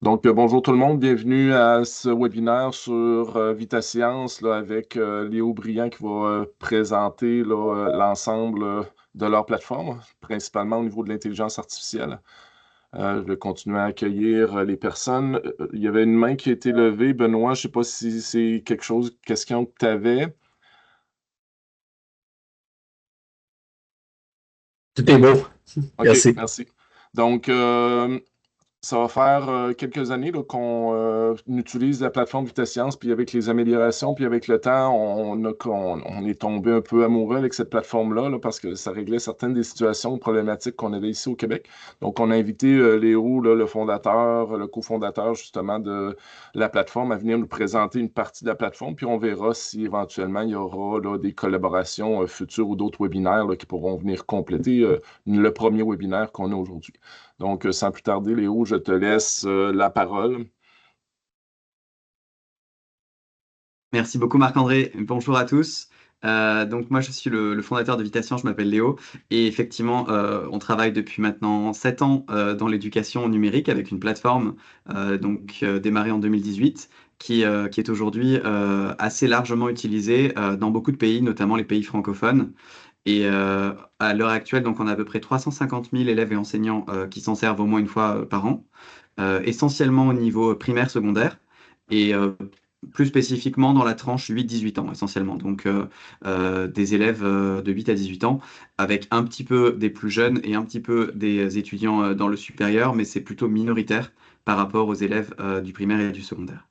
Bonjour tout le monde, bienvenue à ce webinaire sur VitaScience là, avec Léo Briand qui va présenter là, l'ensemble de leur plateforme, principalement au niveau de l'intelligence artificielle. Je vais continuer à accueillir les personnes. Il y avait une main qui a été levée. Benoît, je ne sais pas si c'est quelque chose, question que tu avais. Tout est beau. OK, Merci. merci. Donc, ça va faire quelques années là, qu'on utilise la plateforme VitaScience, puis avec les améliorations, puis avec le temps, on est tombé un peu amoureux avec cette plateforme-là là, parce que ça réglait certaines des situations problématiques qu'on avait ici au Québec. Donc, on a invité Léo, là, le fondateur, le cofondateur justement de la plateforme, à venir nous présenter une partie de la plateforme, puis on verra si éventuellement il y aura là, des collaborations futures ou d'autres webinaires là, qui pourront venir compléter le premier webinaire qu'on a aujourd'hui. Donc, sans plus tarder, Léo, je te laisse la parole. Merci beaucoup Marc-André. Bonjour à tous. Donc moi je suis le fondateur de Vitation, je m'appelle Léo et effectivement on travaille depuis maintenant 7 ans dans l'éducation numérique avec une plateforme démarrée en 2018 qui est aujourd'hui assez largement utilisée dans beaucoup de pays, notamment les pays francophones. Et à l'heure actuelle, donc on a à peu près 350 000 élèves et enseignants qui s'en servent au moins une fois par an, essentiellement au niveau primaire, secondaire. Et plus spécifiquement dans la tranche 8-18 ans essentiellement, donc des élèves de 8 à 18 ans, avec un petit peu des plus jeunes et un petit peu des étudiants dans le supérieur, mais c'est plutôt minoritaire par rapport aux élèves du primaire et du secondaire.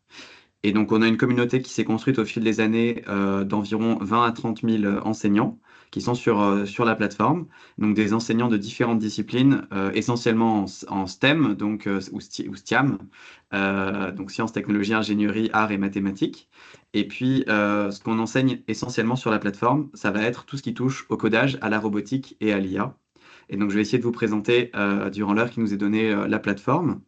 Et donc, on a une communauté qui s'est construite au fil des années d'environ 20 à 30 000 enseignants qui sont sur la plateforme. Donc, des enseignants de différentes disciplines, essentiellement en STEM, ou STIAM, donc sciences, technologies, ingénierie, arts et mathématiques. Et puis, ce qu'on enseigne essentiellement sur la plateforme, ça va être tout ce qui touche au codage, à la robotique et à l'IA. Et donc, je vais essayer de vous présenter, durant l'heure qui nous est donnée, la plateforme.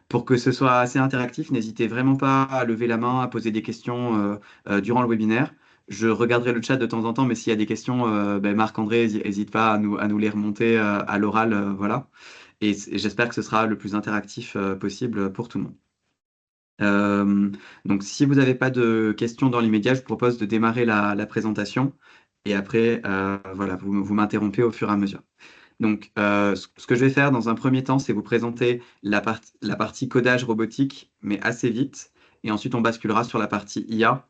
Pour que ce soit assez interactif, n'hésitez vraiment pas à lever la main, à poser des questions durant le webinaire. Je regarderai le chat de temps en temps, mais s'il y a des questions, Marc-André, n'hésite pas à nous les remonter à l'oral, voilà. Et j'espère que ce sera le plus interactif possible pour tout le monde. Donc, si vous n'avez pas de questions dans l'immédiat, je vous propose de démarrer la présentation. Et après, voilà, vous m'interrompez au fur et à mesure. Donc, ce que je vais faire dans un premier temps, c'est vous présenter la partie codage robotique, mais assez vite. Et ensuite, on basculera sur la partie IA,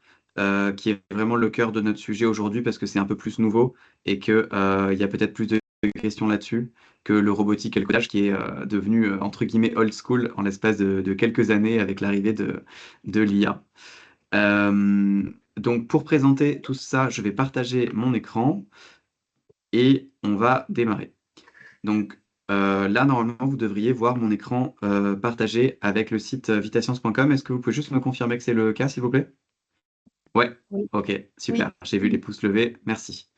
qui est vraiment le cœur de notre sujet aujourd'hui parce que c'est un peu plus nouveau et qu'il y a peut-être plus de questions là-dessus que le robotique et le codage qui est devenu, entre guillemets, old school en l'espace de quelques années avec l'arrivée de l'IA. Euh, donc, pour présenter tout ça, je vais partager mon écran et on va démarrer. Donc là, normalement, vous devriez voir mon écran partagé avec le site vitascience.com. Est-ce que vous pouvez juste me confirmer que c'est le cas, s'il vous plaît? Ouais, Oui, ok, oui. super. J'ai vu les pouces levés, merci.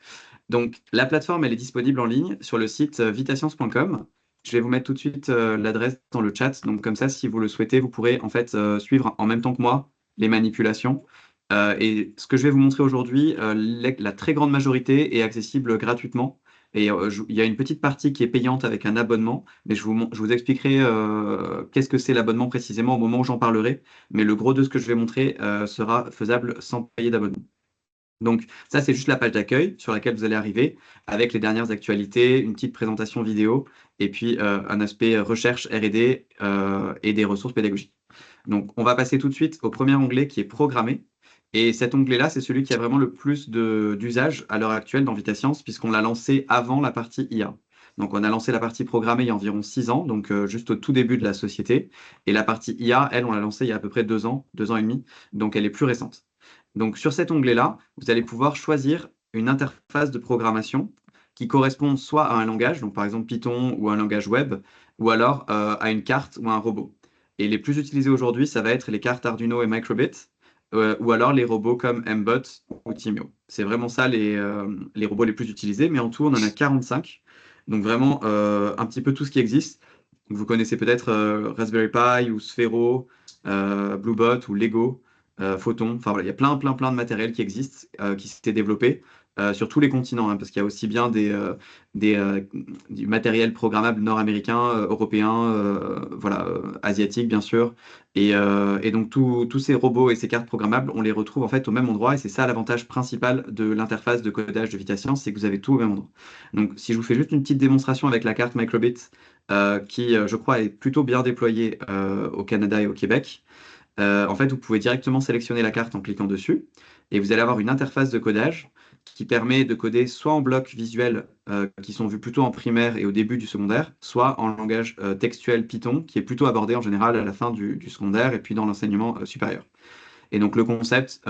Donc la plateforme, elle est disponible en ligne sur le site vitascience.com. Je vais vous mettre tout de suite l'adresse dans le chat. Donc comme ça, si vous le souhaitez, vous pourrez en fait suivre en même temps que moi les manipulations. Et ce que je vais vous montrer aujourd'hui, la très grande majorité est accessible gratuitement. Et il y a une petite partie qui est payante avec un abonnement, mais je vous expliquerai qu'est-ce que c'est l'abonnement précisément au moment où j'en parlerai. Mais le gros de ce que je vais montrer sera faisable sans payer d'abonnement. Donc ça, c'est juste la page d'accueil sur laquelle vous allez arriver avec les dernières actualités, une petite présentation vidéo et puis un aspect recherche R&D et des ressources pédagogiques. Donc on va passer tout de suite au premier onglet qui est programmer. Et cet onglet-là, c'est celui qui a vraiment le plus d'usage à l'heure actuelle dans VitaScience puisqu'on l'a lancé avant la partie IA. Donc on a lancé la partie programmée il y a environ 6 ans, donc juste au tout début de la société. Et la partie IA, elle, on l'a lancée il y a à peu près 2 ans et demi, donc elle est plus récente. Donc sur cet onglet-là, vous allez pouvoir choisir une interface de programmation qui correspond soit à un langage, donc par exemple Python ou un langage web, ou alors à une carte ou à un robot. Et les plus utilisés aujourd'hui, ça va être les cartes Arduino et Microbit, ou alors les robots comme Mbot ou Timio. C'est vraiment ça les robots les plus utilisés, mais en tout, on en a 45. Donc vraiment un petit peu tout ce qui existe. Vous connaissez peut-être Raspberry Pi ou Sphero, Bluebot ou Lego. Photon. Enfin voilà, il y a plein de matériel qui existe, qui s'était développé. sur tous les continents, hein, parce qu'il y a aussi bien des, du matériel programmable nord-américain, européen, voilà, asiatique bien sûr. Et donc tous ces robots et ces cartes programmables, on les retrouve en fait au même endroit, et c'est ça l'avantage principal de l'interface de codage de VitaScience, c'est que vous avez tout au même endroit. Donc si je vous fais juste une petite démonstration avec la carte Microbit, qui je crois est plutôt bien déployée au Canada et au Québec. En fait, vous pouvez directement sélectionner la carte en cliquant dessus et vous allez avoir une interface de codage qui permet de coder soit en blocs visuels qui sont vus plutôt en primaire et au début du secondaire, soit en langage textuel Python qui est plutôt abordé en général à la fin du secondaire et puis dans l'enseignement supérieur. Et donc le concept,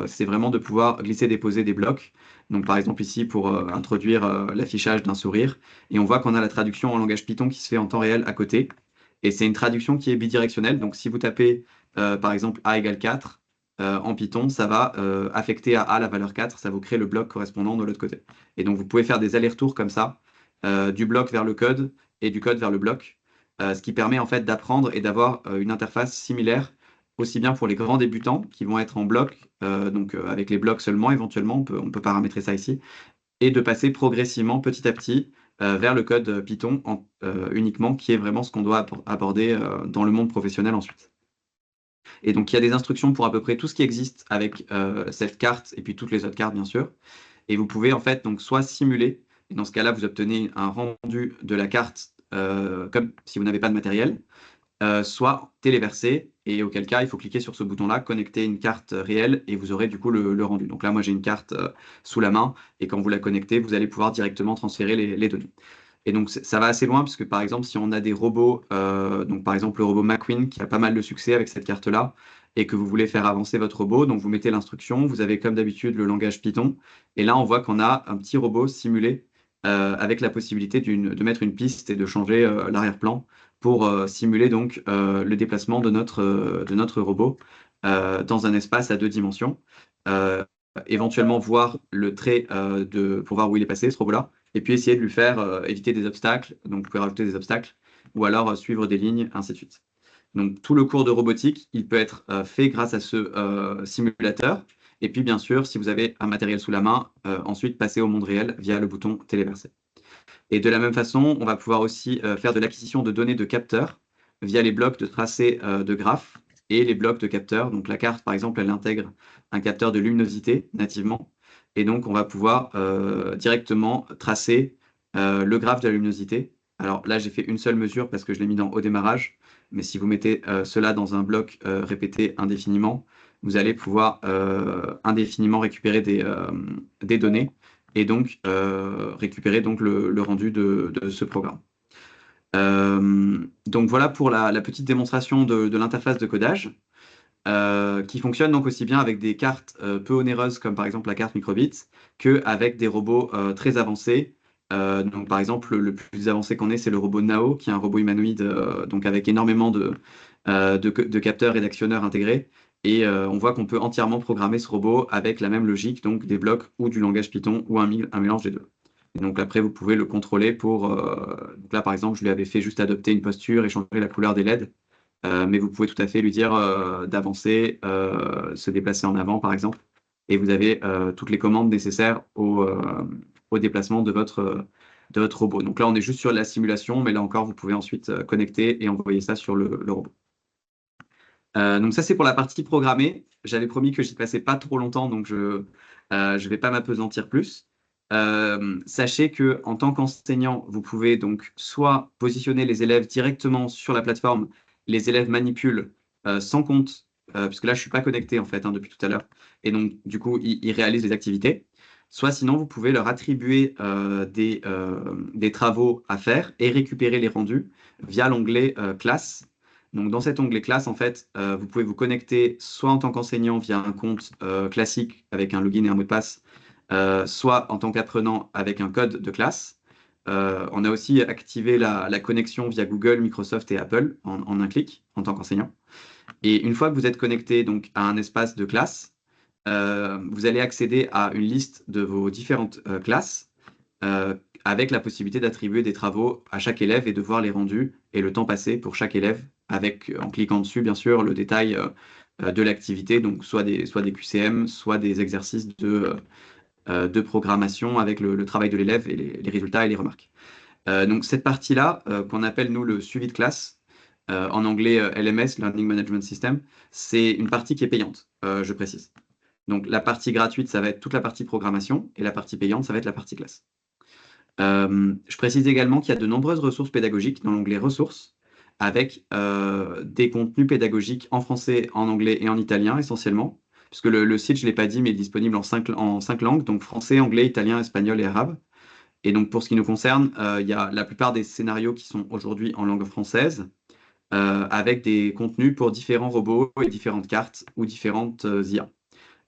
c'est vraiment de pouvoir glisser-déposer des blocs. Donc par exemple ici pour introduire l'affichage d'un sourire, et on voit qu'on a la traduction en langage Python qui se fait en temps réel à côté. Et c'est une traduction qui est bidirectionnelle. Donc si vous tapez par exemple A égale 4 en Python, ça va affecter à A la valeur 4, ça vous crée le bloc correspondant de l'autre côté. Et donc vous pouvez faire des allers-retours comme ça, du bloc vers le code et du code vers le bloc, ce qui permet en fait d'apprendre et d'avoir une interface similaire aussi bien pour les grands débutants qui vont être en bloc, donc avec les blocs seulement éventuellement, on peut paramétrer ça ici, et de passer progressivement, petit à petit, vers le code Python uniquement, qui est vraiment ce qu'on doit aborder dans le monde professionnel ensuite. Et donc il y a des instructions pour à peu près tout ce qui existe avec cette carte et puis toutes les autres cartes bien sûr. Et vous pouvez en fait donc soit simuler, et dans ce cas-là vous obtenez un rendu de la carte comme si vous n'avez pas de matériel, soit téléversé, et auquel cas il faut cliquer sur ce bouton-là, connecter une carte réelle, et vous aurez du coup le rendu. Donc là, moi j'ai une carte sous la main, et quand vous la connectez, vous allez pouvoir directement transférer les données. Et donc ça va assez loin, puisque par exemple, si on a des robots, donc par exemple le robot McQueen qui a pas mal de succès avec cette carte-là, et que vous voulez faire avancer votre robot, donc vous mettez l'instruction, vous avez comme d'habitude le langage Python, et là on voit qu'on a un petit robot simulé avec la possibilité de mettre une piste et de changer l'arrière-plan pour simuler donc le déplacement de notre robot dans un espace à deux dimensions. Euh, Éventuellement voir le trait pour voir où il est passé, ce robot-là, et puis essayer de lui faire éviter des obstacles. Donc vous pouvez rajouter des obstacles, ou alors suivre des lignes, ainsi de suite. Donc tout le cours de robotique, il peut être fait grâce à ce simulateur. Et puis bien sûr, si vous avez un matériel sous la main, ensuite passer au monde réel via le bouton téléverser. Et de la même façon, on va pouvoir aussi faire de l'acquisition de données de capteurs via les blocs de tracé de graphes et les blocs de capteurs. Donc la carte, par exemple, elle intègre un capteur de luminosité nativement. Et donc, on va pouvoir directement tracer le graphe de la luminosité. Alors là, j'ai fait une seule mesure parce que je l'ai mis dans au démarrage. Mais si vous mettez cela dans un bloc répété indéfiniment, vous allez pouvoir indéfiniment récupérer des données et donc récupérer donc le rendu de ce programme. Donc voilà pour la petite démonstration de l'interface de codage qui fonctionne donc aussi bien avec des cartes peu onéreuses comme par exemple la carte Microbit qu'avec des robots très avancés. Donc par exemple le plus avancé qu'on ait c'est le robot Nao qui est un robot humanoïde donc avec énormément de capteurs et d'actionneurs intégrés. Et on voit qu'on peut entièrement programmer ce robot avec la même logique, donc des blocs ou du langage Python ou un mélange des deux. Et donc après, vous pouvez le contrôler pour... donc là, par exemple, je lui avais fait juste adopter une posture et changer la couleur des LED. Mais vous pouvez tout à fait lui dire d'avancer, se déplacer en avant, par exemple. Et vous avez toutes les commandes nécessaires au déplacement de votre robot. Donc là, on est juste sur la simulation, mais là encore, vous pouvez ensuite connecter et envoyer ça sur le robot. Donc ça, c'est pour la partie programmée. J'avais promis que j'y passais pas trop longtemps, donc je vais pas m'apesantir plus. Sachez que en tant qu'enseignant, vous pouvez donc soit positionner les élèves directement sur la plateforme, les élèves manipulent sans compte, puisque là, je suis pas connecté en fait depuis tout à l'heure, et donc du coup, ils réalisent les activités. Soit sinon, vous pouvez leur attribuer des travaux à faire et récupérer les rendus via l'onglet classe. Donc, dans cet onglet classe, en fait, vous pouvez vous connecter soit en tant qu'enseignant via un compte classique avec un login et un mot de passe, soit en tant qu'apprenant avec un code de classe. On a aussi activé la connexion via Google, Microsoft et Apple en un clic en tant qu'enseignant. Et une fois que vous êtes connecté donc à un espace de classe, vous allez accéder à une liste de vos différentes classes avec la possibilité d'attribuer des travaux à chaque élève et de voir les rendus et le temps passé pour chaque élève, avec, en cliquant dessus, bien sûr, le détail de l'activité, donc soit des QCM, soit des exercices de programmation avec le travail de l'élève et les résultats et les remarques. Donc cette partie-là, qu'on appelle nous le suivi de classe, en anglais LMS, Learning Management System, c'est une partie qui est payante, je précise. Donc la partie gratuite, ça va être toute la partie programmation, et la partie payante, ça va être la partie classe. Je précise également qu'il y a de nombreuses ressources pédagogiques dans l'onglet ressources, avec des contenus pédagogiques en français, en anglais et en italien essentiellement, puisque le site, je ne l'ai pas dit, mais il est disponible en cinq langues, donc français, anglais, italien, espagnol et arabe. Et donc pour ce qui nous concerne, il y a la plupart des scénarios qui sont aujourd'hui en langue française, avec des contenus pour différents robots et différentes cartes ou différentes IA.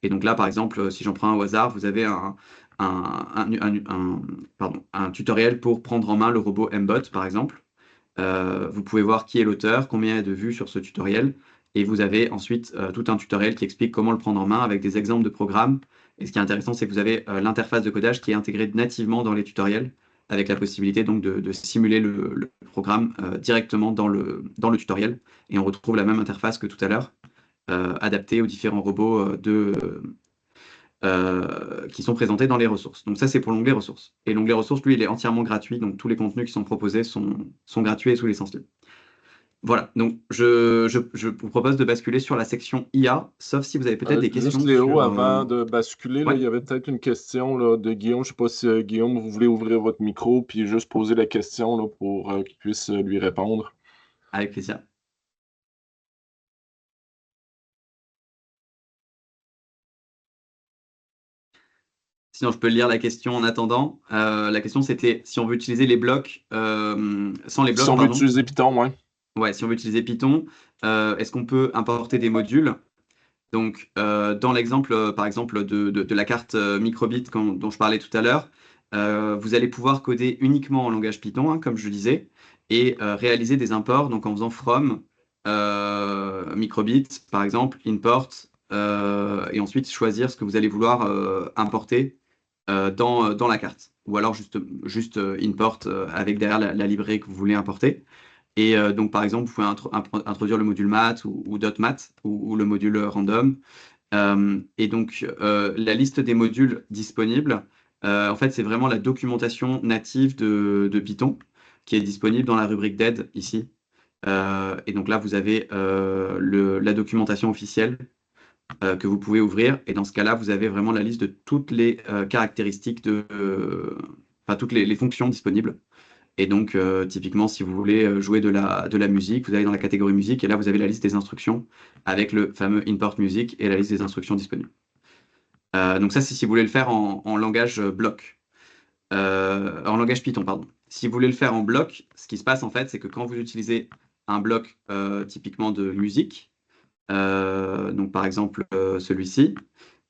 Et donc là, par exemple, si j'en prends un au hasard, vous avez un tutoriel pour prendre en main le robot Mbot, par exemple. Vous pouvez voir qui est l'auteur, combien il y a de vues sur ce tutoriel, et vous avez ensuite tout un tutoriel qui explique comment le prendre en main avec des exemples de programmes. Et ce qui est intéressant, c'est que vous avez l'interface de codage qui est intégrée nativement dans les tutoriels, avec la possibilité donc de simuler le programme directement dans le tutoriel. Et on retrouve la même interface que tout à l'heure, adaptée aux différents robots qui sont présentés dans les ressources. Donc ça, c'est pour l'onglet ressources. Et l'onglet ressources, lui, il est entièrement gratuit, donc tous les contenus qui sont proposés sont gratuits et sous licence libre. Voilà, donc je vous propose de basculer sur la section IA, sauf si vous avez peut-être des Juste questions Léo, sur... avant de basculer, là, Ouais, il y avait peut-être une question là, de Guillaume. Je ne sais pas si Guillaume, vous voulez ouvrir votre micro puis juste poser la question là, pour qu'il puisse lui répondre. avec plaisir. Sinon, je peux lire la question en attendant. La question, c'était si on veut utiliser les blocs, sans les Si blocs, on veut pardon. utiliser Python, ouais. Ouais, si on veut utiliser Python, est-ce qu'on peut importer des modules? Donc, dans l'exemple, par exemple, de la carte microbit dont je parlais tout à l'heure, vous allez pouvoir coder uniquement en langage Python, hein, comme je le disais, et réaliser des imports, donc en faisant from microbit, par exemple, import, et ensuite choisir ce que vous allez vouloir importer dans la carte. Ou alors juste import avec derrière la librairie que vous voulez importer. Et donc, par exemple, vous pouvez introduire le module math ou .math ou le module random. Et donc, la liste des modules disponibles, en fait, c'est vraiment la documentation native de Python qui est disponible dans la rubrique d'aide ici. Et donc là, vous avez la documentation officielle que vous pouvez ouvrir. Et dans ce cas-là, vous avez vraiment la liste de toutes les caractéristiques enfin, toutes les fonctions disponibles. Et donc, typiquement, si vous voulez jouer de la musique, vous allez dans la catégorie musique et là, vous avez la liste des instructions avec le fameux import music et la liste des instructions disponibles. Donc ça, c'est si vous voulez le faire en langage bloc, en langage Python, pardon. Si vous voulez le faire en bloc, ce qui se passe en fait, c'est que quand vous utilisez un bloc typiquement de musique, donc par exemple celui-ci,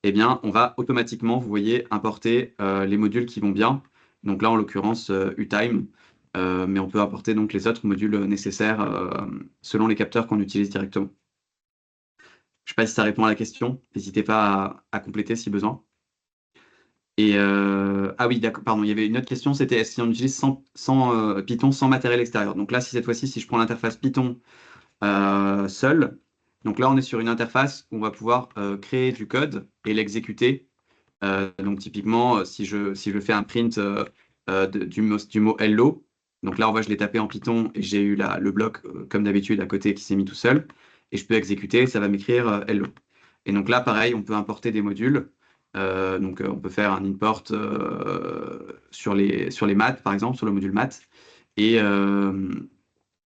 eh bien, on va automatiquement, vous voyez, importer les modules qui vont bien. Donc là, en l'occurrence, UTime, mais on peut importer donc les autres modules nécessaires selon les capteurs qu'on utilise directement. Je ne sais pas si ça répond à la question. N'hésitez pas à compléter si besoin. Et ah oui, d'accord, pardon, il y avait une autre question, c'était est-ce qu'on utilise Python sans matériel extérieur? Donc là, si cette fois-ci, si je prends l'interface Python seule, donc là, on est sur une interface où on va pouvoir créer du code et l'exécuter. Donc typiquement, si je fais un print du mot hello, donc là, on voit, je l'ai tapé en Python et j'ai eu le bloc, comme d'habitude, à côté qui s'est mis tout seul. Et je peux exécuter, ça va m'écrire hello. Et donc là, pareil, on peut importer des modules. Donc on peut faire un import sur les maths, par exemple, sur le module maths. Et, euh,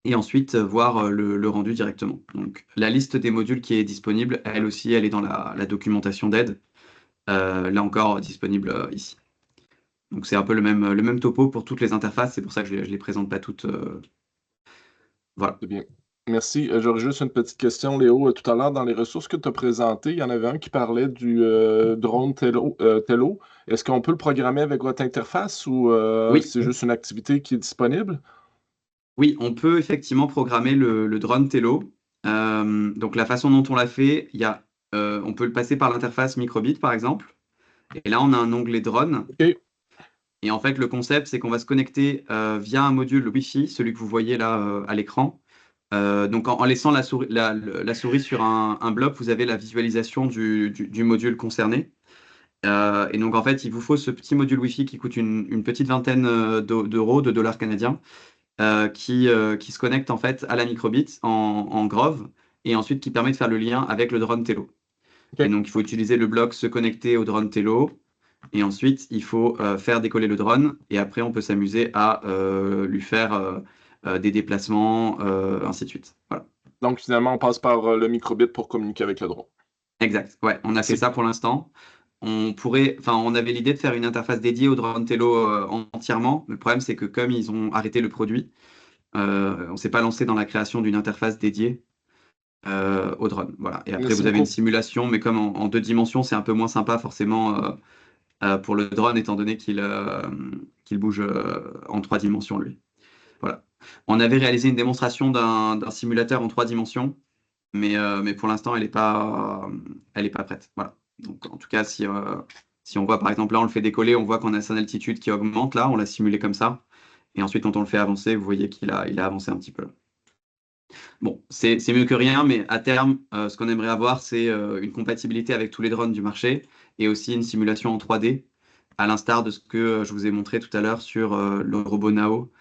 et ensuite voir le rendu directement. Donc la liste des modules qui est disponible, elle aussi, elle est dans la documentation d'aide. Là encore disponible ici. Donc c'est un peu le même topo pour toutes les interfaces, c'est pour ça que je ne les présente pas toutes. Voilà. C'est bien. Merci. J'aurais juste une petite question, Léo. Tout à l'heure, dans les ressources que tu as présentées, il y en avait un qui parlait du drone Tello. Est-ce qu'on peut le programmer avec votre interface ou Oui, c'est juste une activité qui est disponible? oui, on peut effectivement programmer le drone Tello. Donc la façon dont on l'a fait, on peut le passer par l'interface Microbit par exemple. Et là, on a un onglet drone. OK. Et en fait, le concept, c'est qu'on va se connecter via un module Wi-Fi, celui que vous voyez là à l'écran. Donc en laissant la souris sur un bloc, vous avez la visualisation du module concerné. Et donc, en fait, il vous faut ce petit module Wi-Fi qui coûte une petite vingtaine d'euros, de dollars canadiens, qui se connecte en fait à la microbit en Grove et ensuite qui permet de faire le lien avec le drone Tello. Et OK. donc, il faut utiliser le bloc se connecter au drone Tello et ensuite il faut faire décoller le drone et après on peut s'amuser à lui faire des déplacements, ainsi de suite. Voilà. Donc, finalement, on passe par le microbit pour communiquer avec le drone. Exact. Ouais, on a fait C'est ça pour l'instant. On avait l'idée de faire une interface dédiée au drone Tello entièrement. Le problème, c'est que comme ils ont arrêté le produit, on s'est pas lancé dans la création d'une interface dédiée au drone. Voilà. Et après, Merci vous avez une beaucoup. simulation, mais comme en deux dimensions, c'est un peu moins sympa forcément pour le drone, étant donné qu'il bouge en trois dimensions, lui. Voilà. On avait réalisé une démonstration d'un simulateur en trois dimensions, mais pour l'instant, elle est pas prête. Voilà. Donc, en tout cas, si on voit, par exemple, là, on le fait décoller, on voit qu'on a son altitude qui augmente, là, on l'a simulé comme ça. Et ensuite, quand on le fait avancer, vous voyez qu'il a avancé un petit peu. Bon, c'est mieux que rien, mais à terme, ce qu'on aimerait avoir, c'est une compatibilité avec tous les drones du marché et aussi une simulation en 3D, à l'instar de ce que je vous ai montré tout à l'heure sur le robot Nao,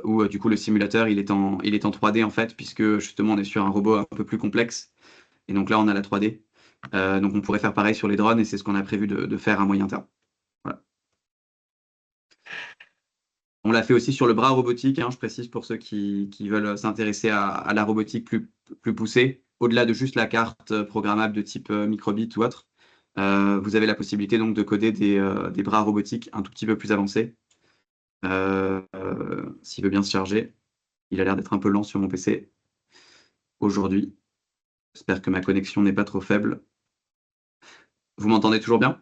où du coup le simulateur il est en 3D en fait, puisque justement on est sur un robot un peu plus complexe, et donc là on a la 3D. Donc on pourrait faire pareil sur les drones, et c'est ce qu'on a prévu de faire à moyen terme. Voilà. On l'a fait aussi sur le bras robotique, hein, je précise pour ceux qui veulent s'intéresser à la robotique plus poussée, au-delà de juste la carte programmable de type microbit ou autre. Vous avez la possibilité donc de coder des bras robotiques un tout petit peu plus avancés, s'il veut bien se charger. Il a l'air d'être un peu lent sur mon PC aujourd'hui. J'espère que ma connexion n'est pas trop faible. Vous m'entendez toujours bien?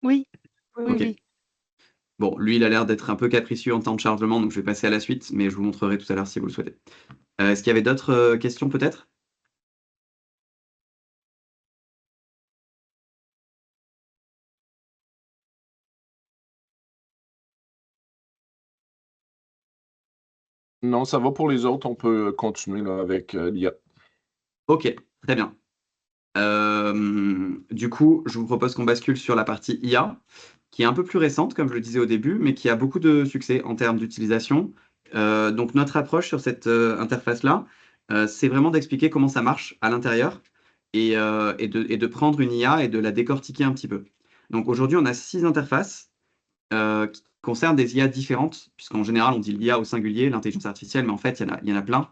Oui, oui, oui, Ok. oui. Bon, lui, il a l'air d'être un peu capricieux en temps de chargement, donc je vais passer à la suite, mais je vous montrerai tout à l'heure si vous le souhaitez. Est-ce qu'il y avait d'autres questions peut-être? Non, ça va pour les autres. On peut continuer là, avec l'IA. Ok, très bien. Du coup, je vous propose qu'on bascule sur la partie IA, qui est un peu plus récente, comme je le disais au début, mais qui a beaucoup de succès en termes d'utilisation. Donc, notre approche sur cette interface-là, c'est vraiment d'expliquer comment ça marche à l'intérieur et de prendre une IA et de la décortiquer un petit peu. Donc, aujourd'hui, on a 6 interfaces qui concernent des IA différentes, puisqu'en général, on dit l'IA au singulier, l'intelligence artificielle, mais en fait, il y en a plein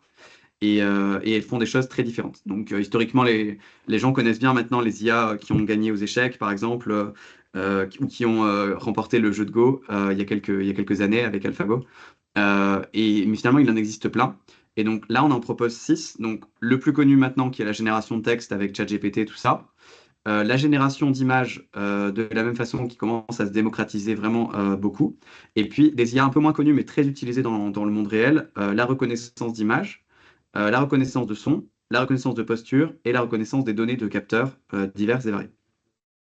et elles font des choses très différentes. Donc, historiquement, les gens connaissent bien maintenant les IA qui ont gagné aux échecs, par exemple, ou qui ont remporté le jeu de Go il y a quelques années avec AlphaGo. Mais finalement, il en existe plein. Et donc là, on en propose 6. Donc, le plus connu maintenant, qui est la génération de texte avec ChatGPT, tout ça. La génération d'images, de la même façon, qui commence à se démocratiser vraiment beaucoup. Et puis, des IA un peu moins connues, mais très utilisées dans le monde réel, la reconnaissance d'images, la reconnaissance de son, la reconnaissance de posture et la reconnaissance des données de capteurs divers et variés.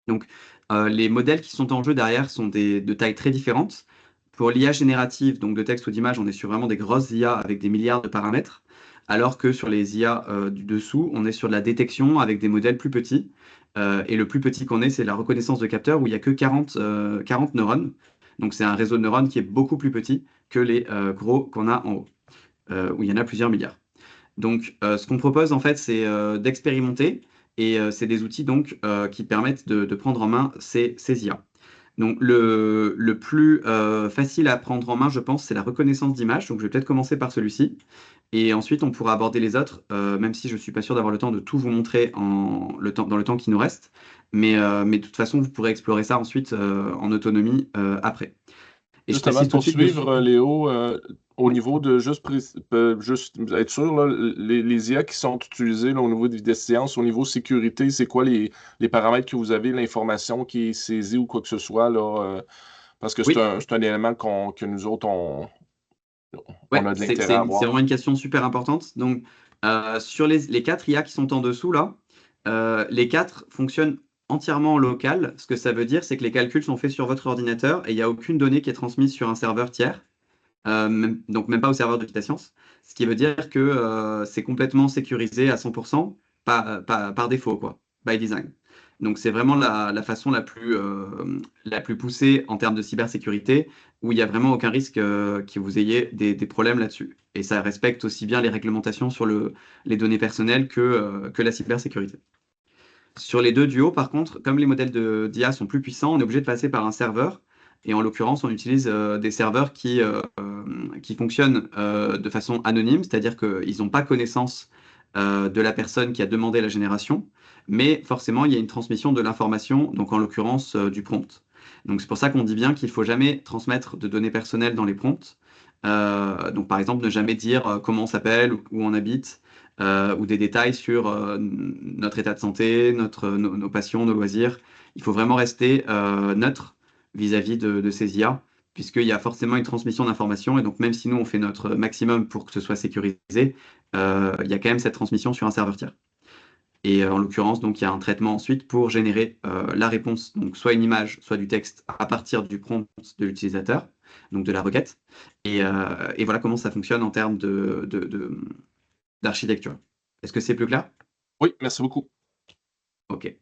Donc, les modèles qui sont en jeu derrière sont de tailles très différentes. Pour l'IA générative, donc de texte ou d'image, on est sur vraiment des grosses IA avec des milliards de paramètres, alors que sur les IA du dessous, on est sur de la détection avec des modèles plus petits. Et le plus petit qu'on ait, c'est la reconnaissance de capteurs où il n'y a que 40 neurones. Donc, c'est un réseau de neurones qui est beaucoup plus petit que les gros qu'on a en haut, où il y en a plusieurs milliards. Donc, ce qu'on propose, en fait, c'est d'expérimenter et c'est des outils donc, qui permettent de prendre en main ces IA. Donc, le plus facile à prendre en main, je pense, c'est la reconnaissance d'image. Donc, je vais peut-être commencer par celui-ci. Et ensuite, on pourra aborder les autres, même si je ne suis pas sûr d'avoir le temps de tout vous montrer dans le temps qui nous reste. Mais de toute façon, vous pourrez explorer ça ensuite en autonomie après. Et je Juste avant précise de tout de suite que... poursuivre, Léo, au Oui. niveau de juste être sûr, là, les IA qui sont utilisées là, au niveau des vitesses séance, au niveau sécurité, c'est quoi les paramètres que vous avez, l'information qui est saisie ou quoi que ce soit, là, parce que Oui, c'est un élément que nous autres, on ouais, a de c'est l'intérêt c'est à une- c'est avoir. vraiment une question super importante. Donc, sur les 4 IA qui sont en dessous, là, les 4 fonctionnent entièrement en local. Ce que ça veut dire, c'est que les calculs sont faits sur votre ordinateur et il n'y a aucune donnée qui est transmise sur un serveur tiers, donc même pas au serveur de Data Science. Ce qui veut dire que c'est complètement sécurisé à 100%. par défaut, quoi, by design. Donc c'est vraiment la façon la plus poussée en termes de cybersécurité, où il n'y a vraiment aucun risque que vous ayez des problèmes là-dessus. Et ça respecte aussi bien les réglementations sur les données personnelles que la cybersécurité. Sur les deux duos, par contre, comme les modèles d'IA sont plus puissants, on est obligé de passer par un serveur. Et en l'occurrence, on utilise des serveurs qui fonctionnent de façon anonyme, c'est-à-dire qu'ils n'ont pas connaissance de la personne qui a demandé la génération, mais forcément, il y a une transmission de l'information, donc en l'occurrence du prompt. Donc c'est pour ça qu'on dit bien qu'il ne faut jamais transmettre de données personnelles dans les prompts. Donc par exemple, ne jamais dire comment on s'appelle ou où on habite ou des détails sur notre état de santé, nos passions, nos loisirs. Il faut vraiment rester neutre vis-à-vis de ces IA, puisqu'il y a forcément une transmission d'informations, et donc même si nous, on fait notre maximum pour que ce soit sécurisé, il y a quand même cette transmission sur un serveur tiers. Et en l'occurrence, donc, il y a un traitement ensuite pour générer la réponse, donc soit une image, soit du texte, à partir du prompt de l'utilisateur, donc de la requête. Et voilà comment ça fonctionne en termes d'architecture. Est-ce que c'est plus clair? Oui, merci beaucoup. OK.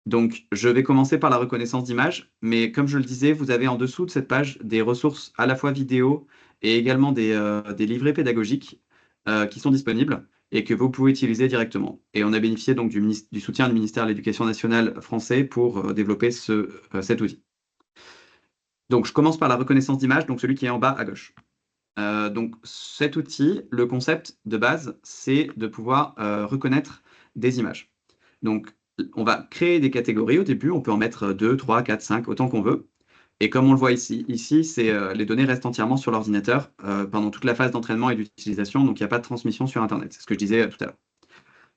Donc, je vais commencer par la reconnaissance d'image, mais comme je le disais, vous avez en dessous de cette page des ressources à la fois vidéo et également des livrets pédagogiques qui sont disponibles et que vous pouvez utiliser directement. Et on a bénéficié donc du soutien du ministère de l'Éducation nationale français pour développer cet outil. Donc, je commence par la reconnaissance d'image, donc celui qui est en bas à gauche. Donc, cet outil, le concept de base, c'est de pouvoir reconnaître des images. Donc, on va créer des catégories au début, on peut en mettre 2, 3, 4, 5, autant qu'on veut. Et comme on le voit ici c'est les données restent entièrement sur l'ordinateur pendant toute la phase d'entraînement et d'utilisation, donc il n'y a pas de transmission sur Internet. C'est ce que je disais tout à l'heure.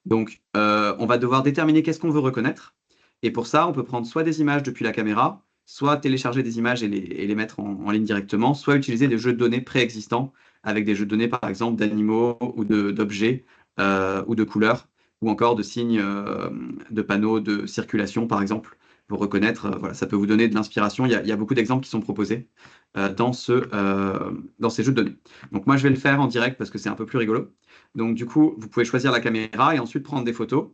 Donc, on va devoir déterminer qu'est-ce qu'on veut reconnaître. Et pour ça, on peut prendre soit des images depuis la caméra, soit télécharger des images et les mettre en ligne directement, soit utiliser des jeux de données préexistants avec des jeux de données, par exemple, d'animaux ou d'objets ou de couleurs, ou encore de signes de panneaux de circulation, par exemple, pour reconnaître. Voilà, ça peut vous donner de l'inspiration. Il y a beaucoup d'exemples qui sont proposés dans ces jeux de données. Donc moi, je vais le faire en direct parce que c'est un peu plus rigolo. Donc, du coup, vous pouvez choisir la caméra et ensuite prendre des photos.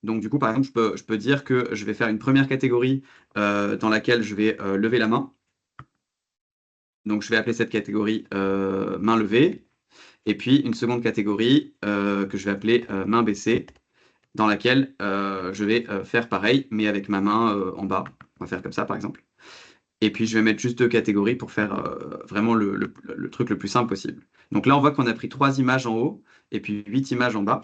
Donc, du coup, par exemple, je peux dire que je vais faire une première catégorie dans laquelle je vais lever la main. Donc, je vais appeler cette catégorie main levée. Et puis, une seconde catégorie que je vais appeler main baissée, dans laquelle je vais faire pareil, mais avec ma main en bas. On va faire comme ça, par exemple. Et puis, je vais mettre juste deux catégories pour faire vraiment le truc le plus simple possible. Donc là, on voit qu'on a pris 3 images en haut et puis 8 images en bas.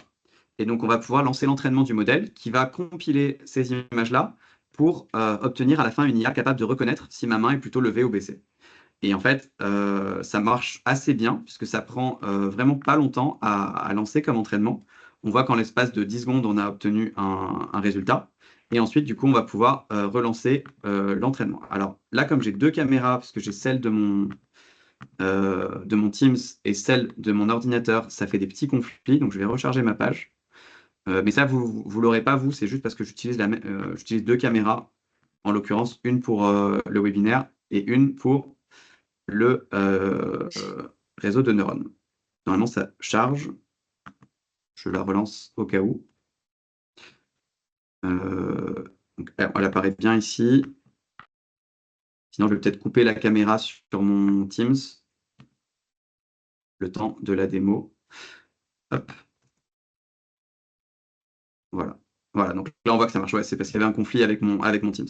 Et donc, on va pouvoir lancer l'entraînement du modèle qui va compiler ces images-là pour obtenir à la fin une IA capable de reconnaître si ma main est plutôt levée ou baissée. Et en fait, ça marche assez bien puisque ça prend vraiment pas longtemps à lancer comme entraînement. On voit qu'en l'espace de 10 secondes, on a obtenu un résultat. Et ensuite, du coup, on va pouvoir relancer l'entraînement. Alors là, comme j'ai deux caméras, parce que j'ai celle de mon Teams et celle de mon ordinateur, ça fait des petits conflits. Donc, je vais recharger ma page. Mais ça, vous ne l'aurez pas, vous. C'est juste parce que j'utilise deux caméras, en l'occurrence, une pour le webinaire et une pour le réseau de neurones. Normalement, ça charge. Je la relance au cas où. Donc, elle apparaît bien ici. Sinon, je vais peut-être couper la caméra sur mon Teams le temps de la démo. Hop. Voilà. Voilà, donc là on voit que ça marche. Ouais, c'est parce qu'il y avait un conflit avec mon Teams.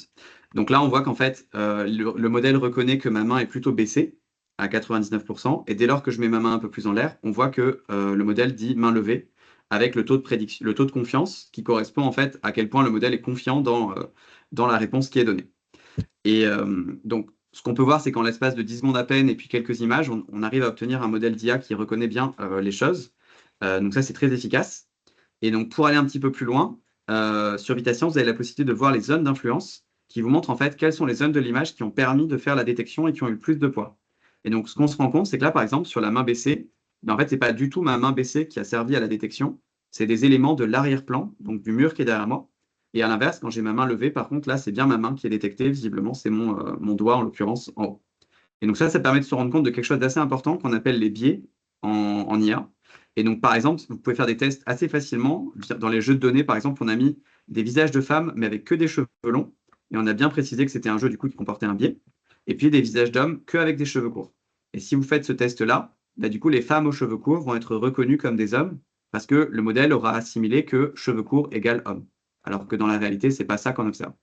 Donc là on voit qu'en fait le modèle reconnaît que ma main est plutôt baissée à 99%, et dès lors que je mets ma main un peu plus en l'air, on voit que le modèle dit main levée avec le taux de prédiction, le taux de confiance qui correspond en fait à quel point le modèle est confiant dans la réponse qui est donnée. Et donc ce qu'on peut voir, c'est qu'en l'espace de 10 secondes à peine et puis quelques images, on arrive à obtenir un modèle d'IA qui reconnaît bien les choses. Donc ça c'est très efficace. Et donc, pour aller un petit peu plus loin, sur Vitascience, vous avez la possibilité de voir les zones d'influence qui vous montrent en fait quelles sont les zones de l'image qui ont permis de faire la détection et qui ont eu le plus de poids. Et donc, ce qu'on se rend compte, c'est que là, par exemple, sur la main baissée, ben, en fait, ce n'est pas du tout ma main baissée qui a servi à la détection, c'est des éléments de l'arrière-plan, donc du mur qui est derrière moi. Et à l'inverse, quand j'ai ma main levée, par contre, là, c'est bien ma main qui est détectée, visiblement, c'est mon doigt, en l'occurrence, en haut. Et donc ça permet de se rendre compte de quelque chose d'assez important qu'on appelle les biais en IA. Et donc, par exemple, vous pouvez faire des tests assez facilement. Dans les jeux de données, par exemple, on a mis des visages de femmes, mais avec que des cheveux longs. Et on a bien précisé que c'était un jeu, du coup, qui comportait un biais. Et puis, des visages d'hommes que avec des cheveux courts. Et si vous faites ce test-là, bah, du coup, les femmes aux cheveux courts vont être reconnues comme des hommes parce que le modèle aura assimilé que cheveux courts égale homme. Alors que dans la réalité, c'est pas ça qu'on observe.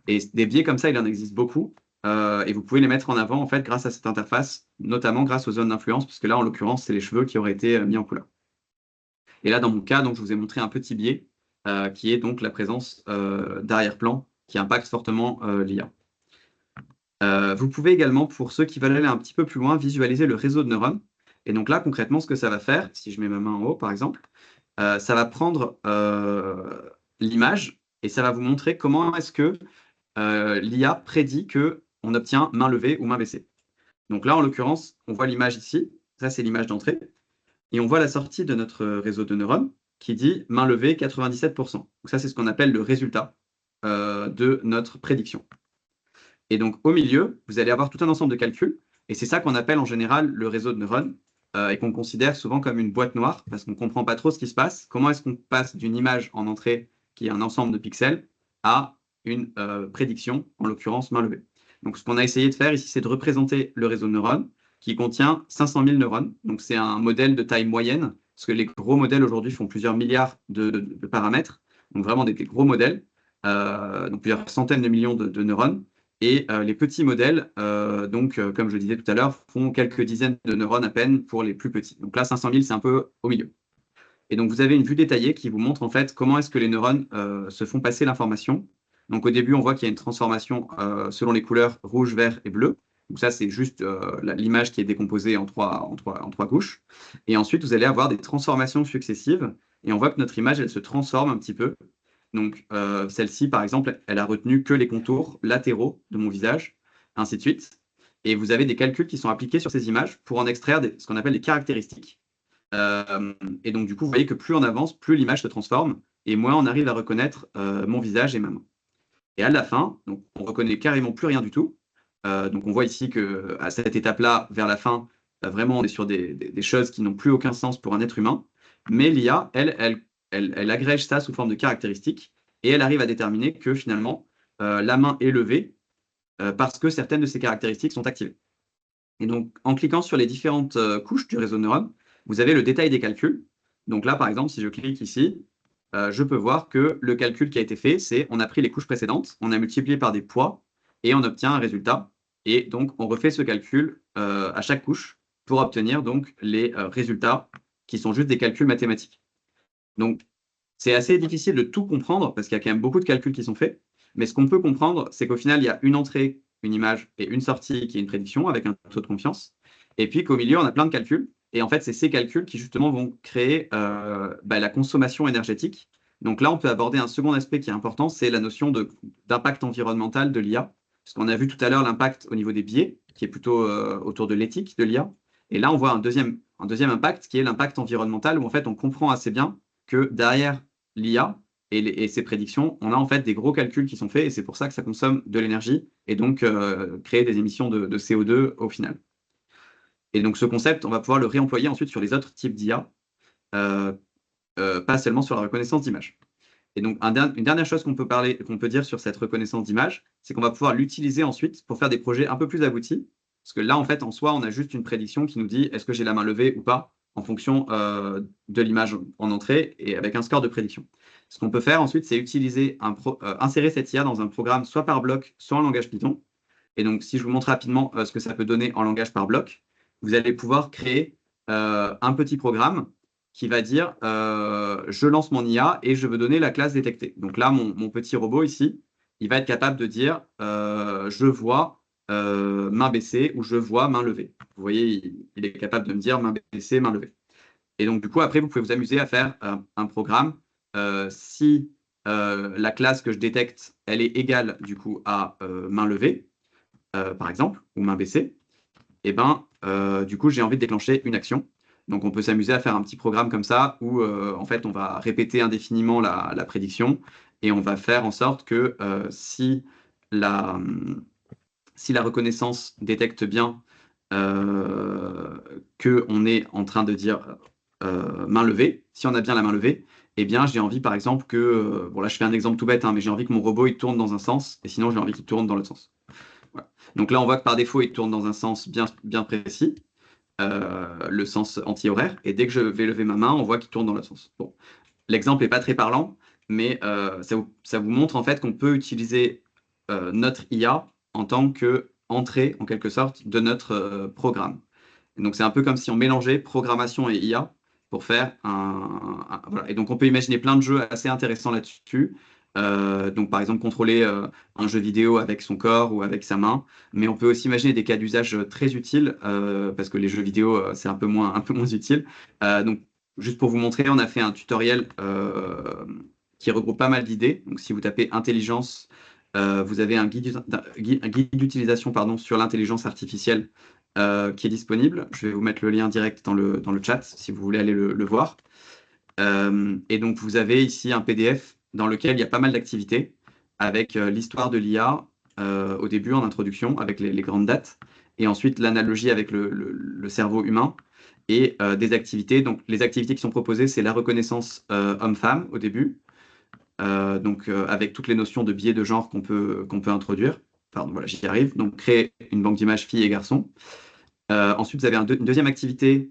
Et des biais comme ça, il en existe beaucoup. Et vous pouvez les mettre en avant, en fait, grâce à cette interface, notamment grâce aux zones d'influence, puisque là, en l'occurrence, c'est les cheveux qui auraient été mis en couleur. Et là, dans mon cas, donc, je vous ai montré un petit biais qui est donc la présence d'arrière-plan qui impacte fortement l'IA. Vous pouvez également, pour ceux qui veulent aller un petit peu plus loin, visualiser le réseau de neurones. Et donc là, concrètement, ce que ça va faire, si je mets ma main en haut, par exemple, ça va prendre l'image et ça va vous montrer comment est-ce que l'IA prédit qu'on obtient main levée ou main baissée. Donc là, en l'occurrence, on voit l'image ici. Ça, c'est l'image d'entrée. Et on voit la sortie de notre réseau de neurones qui dit main levée 97%. Donc ça, c'est ce qu'on appelle le résultat de notre prédiction. Et donc, au milieu, vous allez avoir tout un ensemble de calculs. Et c'est ça qu'on appelle en général le réseau de neurones et qu'on considère souvent comme une boîte noire parce qu'on ne comprend pas trop ce qui se passe. Comment est-ce qu'on passe d'une image en entrée qui est un ensemble de pixels à une prédiction, en l'occurrence main levée. Donc, ce qu'on a essayé de faire ici, c'est de représenter le réseau de neurones qui contient 500 000 neurones. Donc, c'est un modèle de taille moyenne parce que les gros modèles aujourd'hui font plusieurs milliards de paramètres. Donc, vraiment des gros modèles, donc plusieurs centaines de millions de neurones. Et les petits modèles, comme je le disais tout à l'heure, font quelques dizaines de neurones à peine pour les plus petits. Donc là, 500 000, c'est un peu au milieu. Et donc, vous avez une vue détaillée qui vous montre en fait comment est-ce que les neurones se font passer l'information. Donc, au début, on voit qu'il y a une transformation selon les couleurs rouge, vert et bleu. Donc ça, c'est juste l'image qui est décomposée en trois couches. Et ensuite, vous allez avoir des transformations successives. Et on voit que notre image, elle se transforme un petit peu. Donc, celle-ci, par exemple, elle a retenu que les contours latéraux de mon visage, ainsi de suite. Et vous avez des calculs qui sont appliqués sur ces images pour en extraire ce qu'on appelle des caractéristiques. Et donc, du coup, vous voyez que plus on avance, plus l'image se transforme, et moins on arrive à reconnaître mon visage et ma main. Et à la fin, donc, on reconnaît carrément plus rien du tout. Donc, on voit ici qu'à cette étape-là, vers la fin, vraiment, on est sur des choses qui n'ont plus aucun sens pour un être humain. Mais l'IA, elle agrège ça sous forme de caractéristiques et elle arrive à déterminer que finalement, la main est levée parce que certaines de ces caractéristiques sont activées. Et donc, en cliquant sur les différentes couches du réseau de neurones, vous avez le détail des calculs. Donc là, par exemple, si je clique ici, je peux voir que le calcul qui a été fait, c'est on a pris les couches précédentes, on a multiplié par des poids et on obtient un résultat. Et donc, on refait ce calcul à chaque couche pour obtenir donc les résultats qui sont juste des calculs mathématiques. Donc, c'est assez difficile de tout comprendre parce qu'il y a quand même beaucoup de calculs qui sont faits. Mais ce qu'on peut comprendre, c'est qu'au final, il y a une entrée, une image et une sortie qui est une prédiction avec un taux de confiance. Et puis qu'au milieu, on a plein de calculs. Et en fait, c'est ces calculs qui justement vont créer la consommation énergétique. Donc là, on peut aborder un second aspect qui est important, c'est la notion d'impact environnemental de l'IA. Parce qu'on a vu tout à l'heure l'impact au niveau des biais, qui est plutôt autour de l'éthique de l'IA. Et là, on voit un deuxième impact qui est l'impact environnemental, où en fait, on comprend assez bien que derrière l'IA et ses prédictions, on a en fait des gros calculs qui sont faits et c'est pour ça que ça consomme de l'énergie et donc créer des émissions de CO2 au final. Et donc ce concept, on va pouvoir le réemployer ensuite sur les autres types d'IA, pas seulement sur la reconnaissance d'image. Et donc une dernière chose qu'on peut dire sur cette reconnaissance d'image, c'est qu'on va pouvoir l'utiliser ensuite pour faire des projets un peu plus aboutis. Parce que là, en fait, en soi, on a juste une prédiction qui nous dit est-ce que j'ai la main levée ou pas en fonction de l'image en entrée et avec un score de prédiction. Ce qu'on peut faire ensuite, c'est insérer cette IA dans un programme soit par bloc, soit en langage Python. Et donc, si je vous montre rapidement ce que ça peut donner en langage par bloc, vous allez pouvoir créer un petit programme qui va dire je lance mon IA et je veux donner la classe détectée. Donc là, mon petit robot ici, il va être capable de dire je vois main baissée ou je vois main levée. Vous voyez, il est capable de me dire main baissée, main levée. Et donc, du coup, après, vous pouvez vous amuser à faire un programme. Si la classe que je détecte, elle est égale du coup à main levée, par exemple, ou main baissée, et ben, du coup, j'ai envie de déclencher une action. Donc, on peut s'amuser à faire un petit programme comme ça où, en fait, on va répéter indéfiniment la prédiction et on va faire en sorte que la, si la reconnaissance détecte bien qu'on est en train de dire main levée. Si on a bien la main levée, eh bien, j'ai envie, par exemple, bon là, je fais un exemple tout bête, hein, mais j'ai envie que mon robot, il tourne dans un sens, et sinon, j'ai envie qu'il tourne dans l'autre sens. Voilà. Donc là, on voit que par défaut, il tourne dans un sens bien, bien précis, le sens anti-horaire, et dès que je vais lever ma main, on voit qu'il tourne dans l'autre sens. Bon, l'exemple n'est pas très parlant, mais ça vous montre en fait qu'on peut utiliser notre IA en tant qu'entrée, en quelque sorte, de notre programme. Et donc c'est un peu comme si on mélangeait programmation et IA pour faire voilà. Et donc on peut imaginer plein de jeux assez intéressants là-dessus. Donc par exemple contrôler un jeu vidéo avec son corps ou avec sa main, mais on peut aussi imaginer des cas d'usage très utiles parce que les jeux vidéo c'est un peu moins utile. Donc juste pour vous montrer, on a fait un tutoriel qui regroupe pas mal d'idées. Donc si vous tapez intelligence, vous avez un guide d'utilisation pardon sur l'intelligence artificielle qui est disponible. Je vais vous mettre le lien direct dans le chat si vous voulez aller le voir. Et donc, vous avez ici un PDF dans lequel il y a pas mal d'activités avec l'histoire de l'IA au début, en introduction, avec les grandes dates, et ensuite l'analogie avec le cerveau humain et des activités. Donc, les activités qui sont proposées, c'est la reconnaissance homme-femme au début, donc avec toutes les notions de biais de genre qu'on peut introduire. Pardon, voilà, j'y arrive. Donc, créer une banque d'images filles et garçons. Ensuite, vous avez une deuxième activité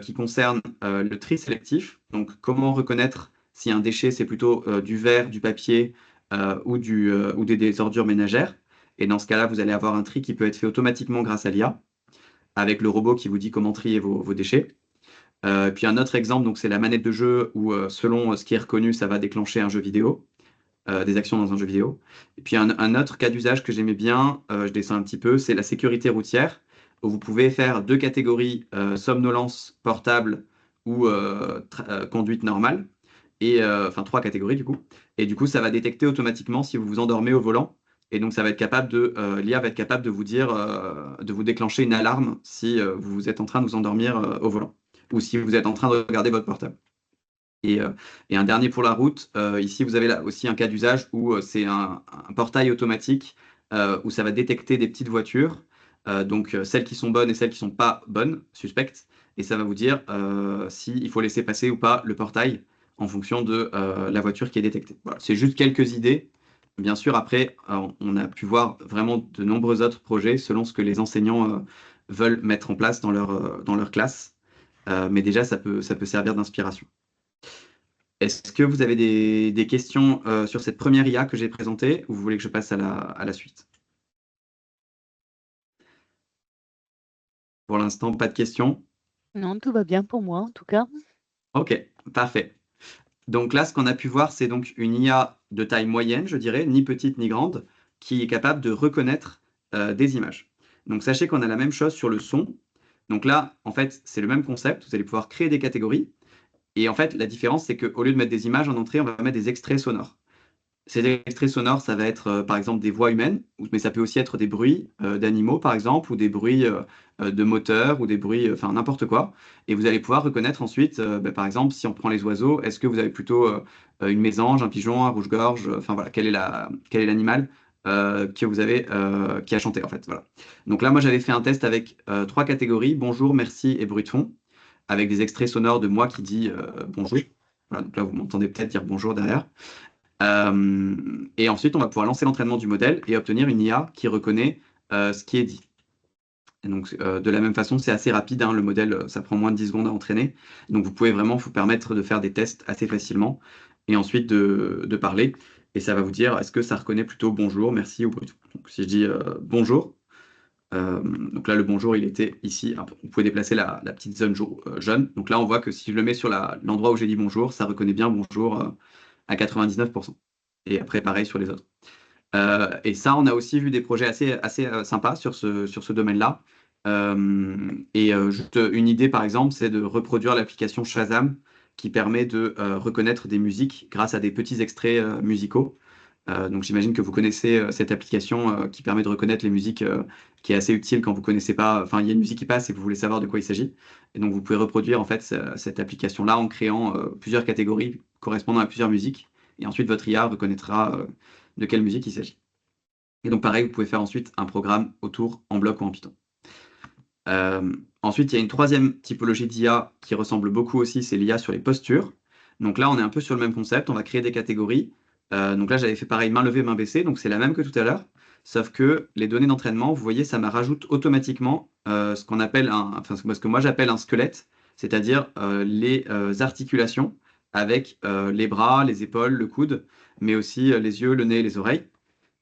qui concerne le tri sélectif. Donc, comment reconnaître si un déchet, c'est plutôt du verre, du papier ou des ordures ménagères. Et dans ce cas-là, vous allez avoir un tri qui peut être fait automatiquement grâce à l'IA, avec le robot qui vous dit comment trier vos déchets. Puis un autre exemple, donc c'est la manette de jeu où, selon ce qui est reconnu, ça va déclencher un jeu vidéo, des actions dans un jeu vidéo. Et puis un autre cas d'usage que j'aimais bien, je descends un petit peu, c'est la sécurité routière, où vous pouvez faire deux catégories, somnolence portable ou conduite normale, et enfin trois catégories du coup. Et du coup, ça va détecter automatiquement si vous vous endormez au volant. Et donc, ça va être capable l'IA va être capable de vous dire, de vous déclencher une alarme si vous êtes en train de vous endormir au volant, ou si vous êtes en train de regarder votre portable. Et, euh, et un dernier pour la route, ici vous avez là aussi un cas d'usage où c'est un portail automatique où ça va détecter des petites voitures, donc celles qui sont bonnes et celles qui sont pas bonnes, suspectes, et ça va vous dire s'il faut laisser passer ou pas le portail en fonction de la voiture qui est détectée. Voilà, c'est juste quelques idées. Bien sûr, après, on a pu voir vraiment de nombreux autres projets selon ce que les enseignants veulent mettre en place dans leur classe. Mais déjà, ça peut servir d'inspiration. Est-ce que vous avez des questions sur cette première IA que j'ai présentée ou vous voulez que je passe à la suite? Pour l'instant, pas de questions. Non, tout va bien pour moi en tout cas. Ok, parfait. Donc là, ce qu'on a pu voir, c'est donc une IA de taille moyenne, je dirais, ni petite ni grande, qui est capable de reconnaître des images. Donc sachez qu'on a la même chose sur le son. Donc là, en fait, c'est le même concept. Vous allez pouvoir créer des catégories. Et en fait, la différence, c'est qu'au lieu de mettre des images en entrée, on va mettre des extraits sonores. Ces extraits sonores, ça va être par exemple des voix humaines, mais ça peut aussi être des bruits d'animaux par exemple, ou des bruits de moteurs, ou des bruits, enfin n'importe quoi. Et vous allez pouvoir reconnaître ensuite, par exemple, si on prend les oiseaux, est-ce que vous avez plutôt une mésange, un pigeon, un rouge-gorge, enfin voilà, quel est l'animal que vous avez qui a chanté en fait. Voilà. Donc là, moi j'avais fait un test avec trois catégories, bonjour, merci et bruit de fond, avec des extraits sonores de moi qui dit bonjour. Voilà, donc là, vous m'entendez peut-être dire bonjour derrière. Et ensuite, on va pouvoir lancer l'entraînement du modèle et obtenir une IA qui reconnaît ce qui est dit. Et donc, de la même façon, c'est assez rapide, hein, le modèle, ça prend moins de 10 secondes à entraîner. Donc, vous pouvez vraiment vous permettre de faire des tests assez facilement et ensuite de parler. Et ça va vous dire, est-ce que ça reconnaît plutôt bonjour, merci ou bruit. Donc, si je dis bonjour, donc là, le bonjour, il était ici. Vous pouvez déplacer la petite zone jaune. Donc là, on voit que si je le mets sur l'endroit où j'ai dit bonjour, ça reconnaît bien bonjour à 99%. Et après, pareil sur les autres. Et ça, on a aussi vu des projets assez sympas sur ce domaine-là. Juste une idée, par exemple, c'est de reproduire l'application Shazam qui permet de reconnaître des musiques grâce à des petits extraits musicaux. Donc j'imagine que vous connaissez cette application qui permet de reconnaître les musiques, qui est assez utile quand vous connaissez pas, enfin il y a une musique qui passe et que vous voulez savoir de quoi il s'agit. Et donc vous pouvez reproduire en fait cette application-là en créant plusieurs catégories correspondant à plusieurs musiques. Et ensuite votre IA reconnaîtra de quelle musique il s'agit. Et donc pareil, vous pouvez faire ensuite un programme autour en bloc ou en Python. Ensuite, il y a une troisième typologie d'IA qui ressemble beaucoup aussi, c'est l'IA sur les postures. Donc là, on est un peu sur le même concept, on va créer des catégories. Donc là, j'avais fait pareil, main levée, main baissée, donc c'est la même que tout à l'heure, sauf que les données d'entraînement, vous voyez, ça me rajoute automatiquement ce qu'on appelle ce que moi j'appelle un squelette, c'est-à-dire les articulations avec les bras, les épaules, le coude, mais aussi les yeux, le nez et les oreilles.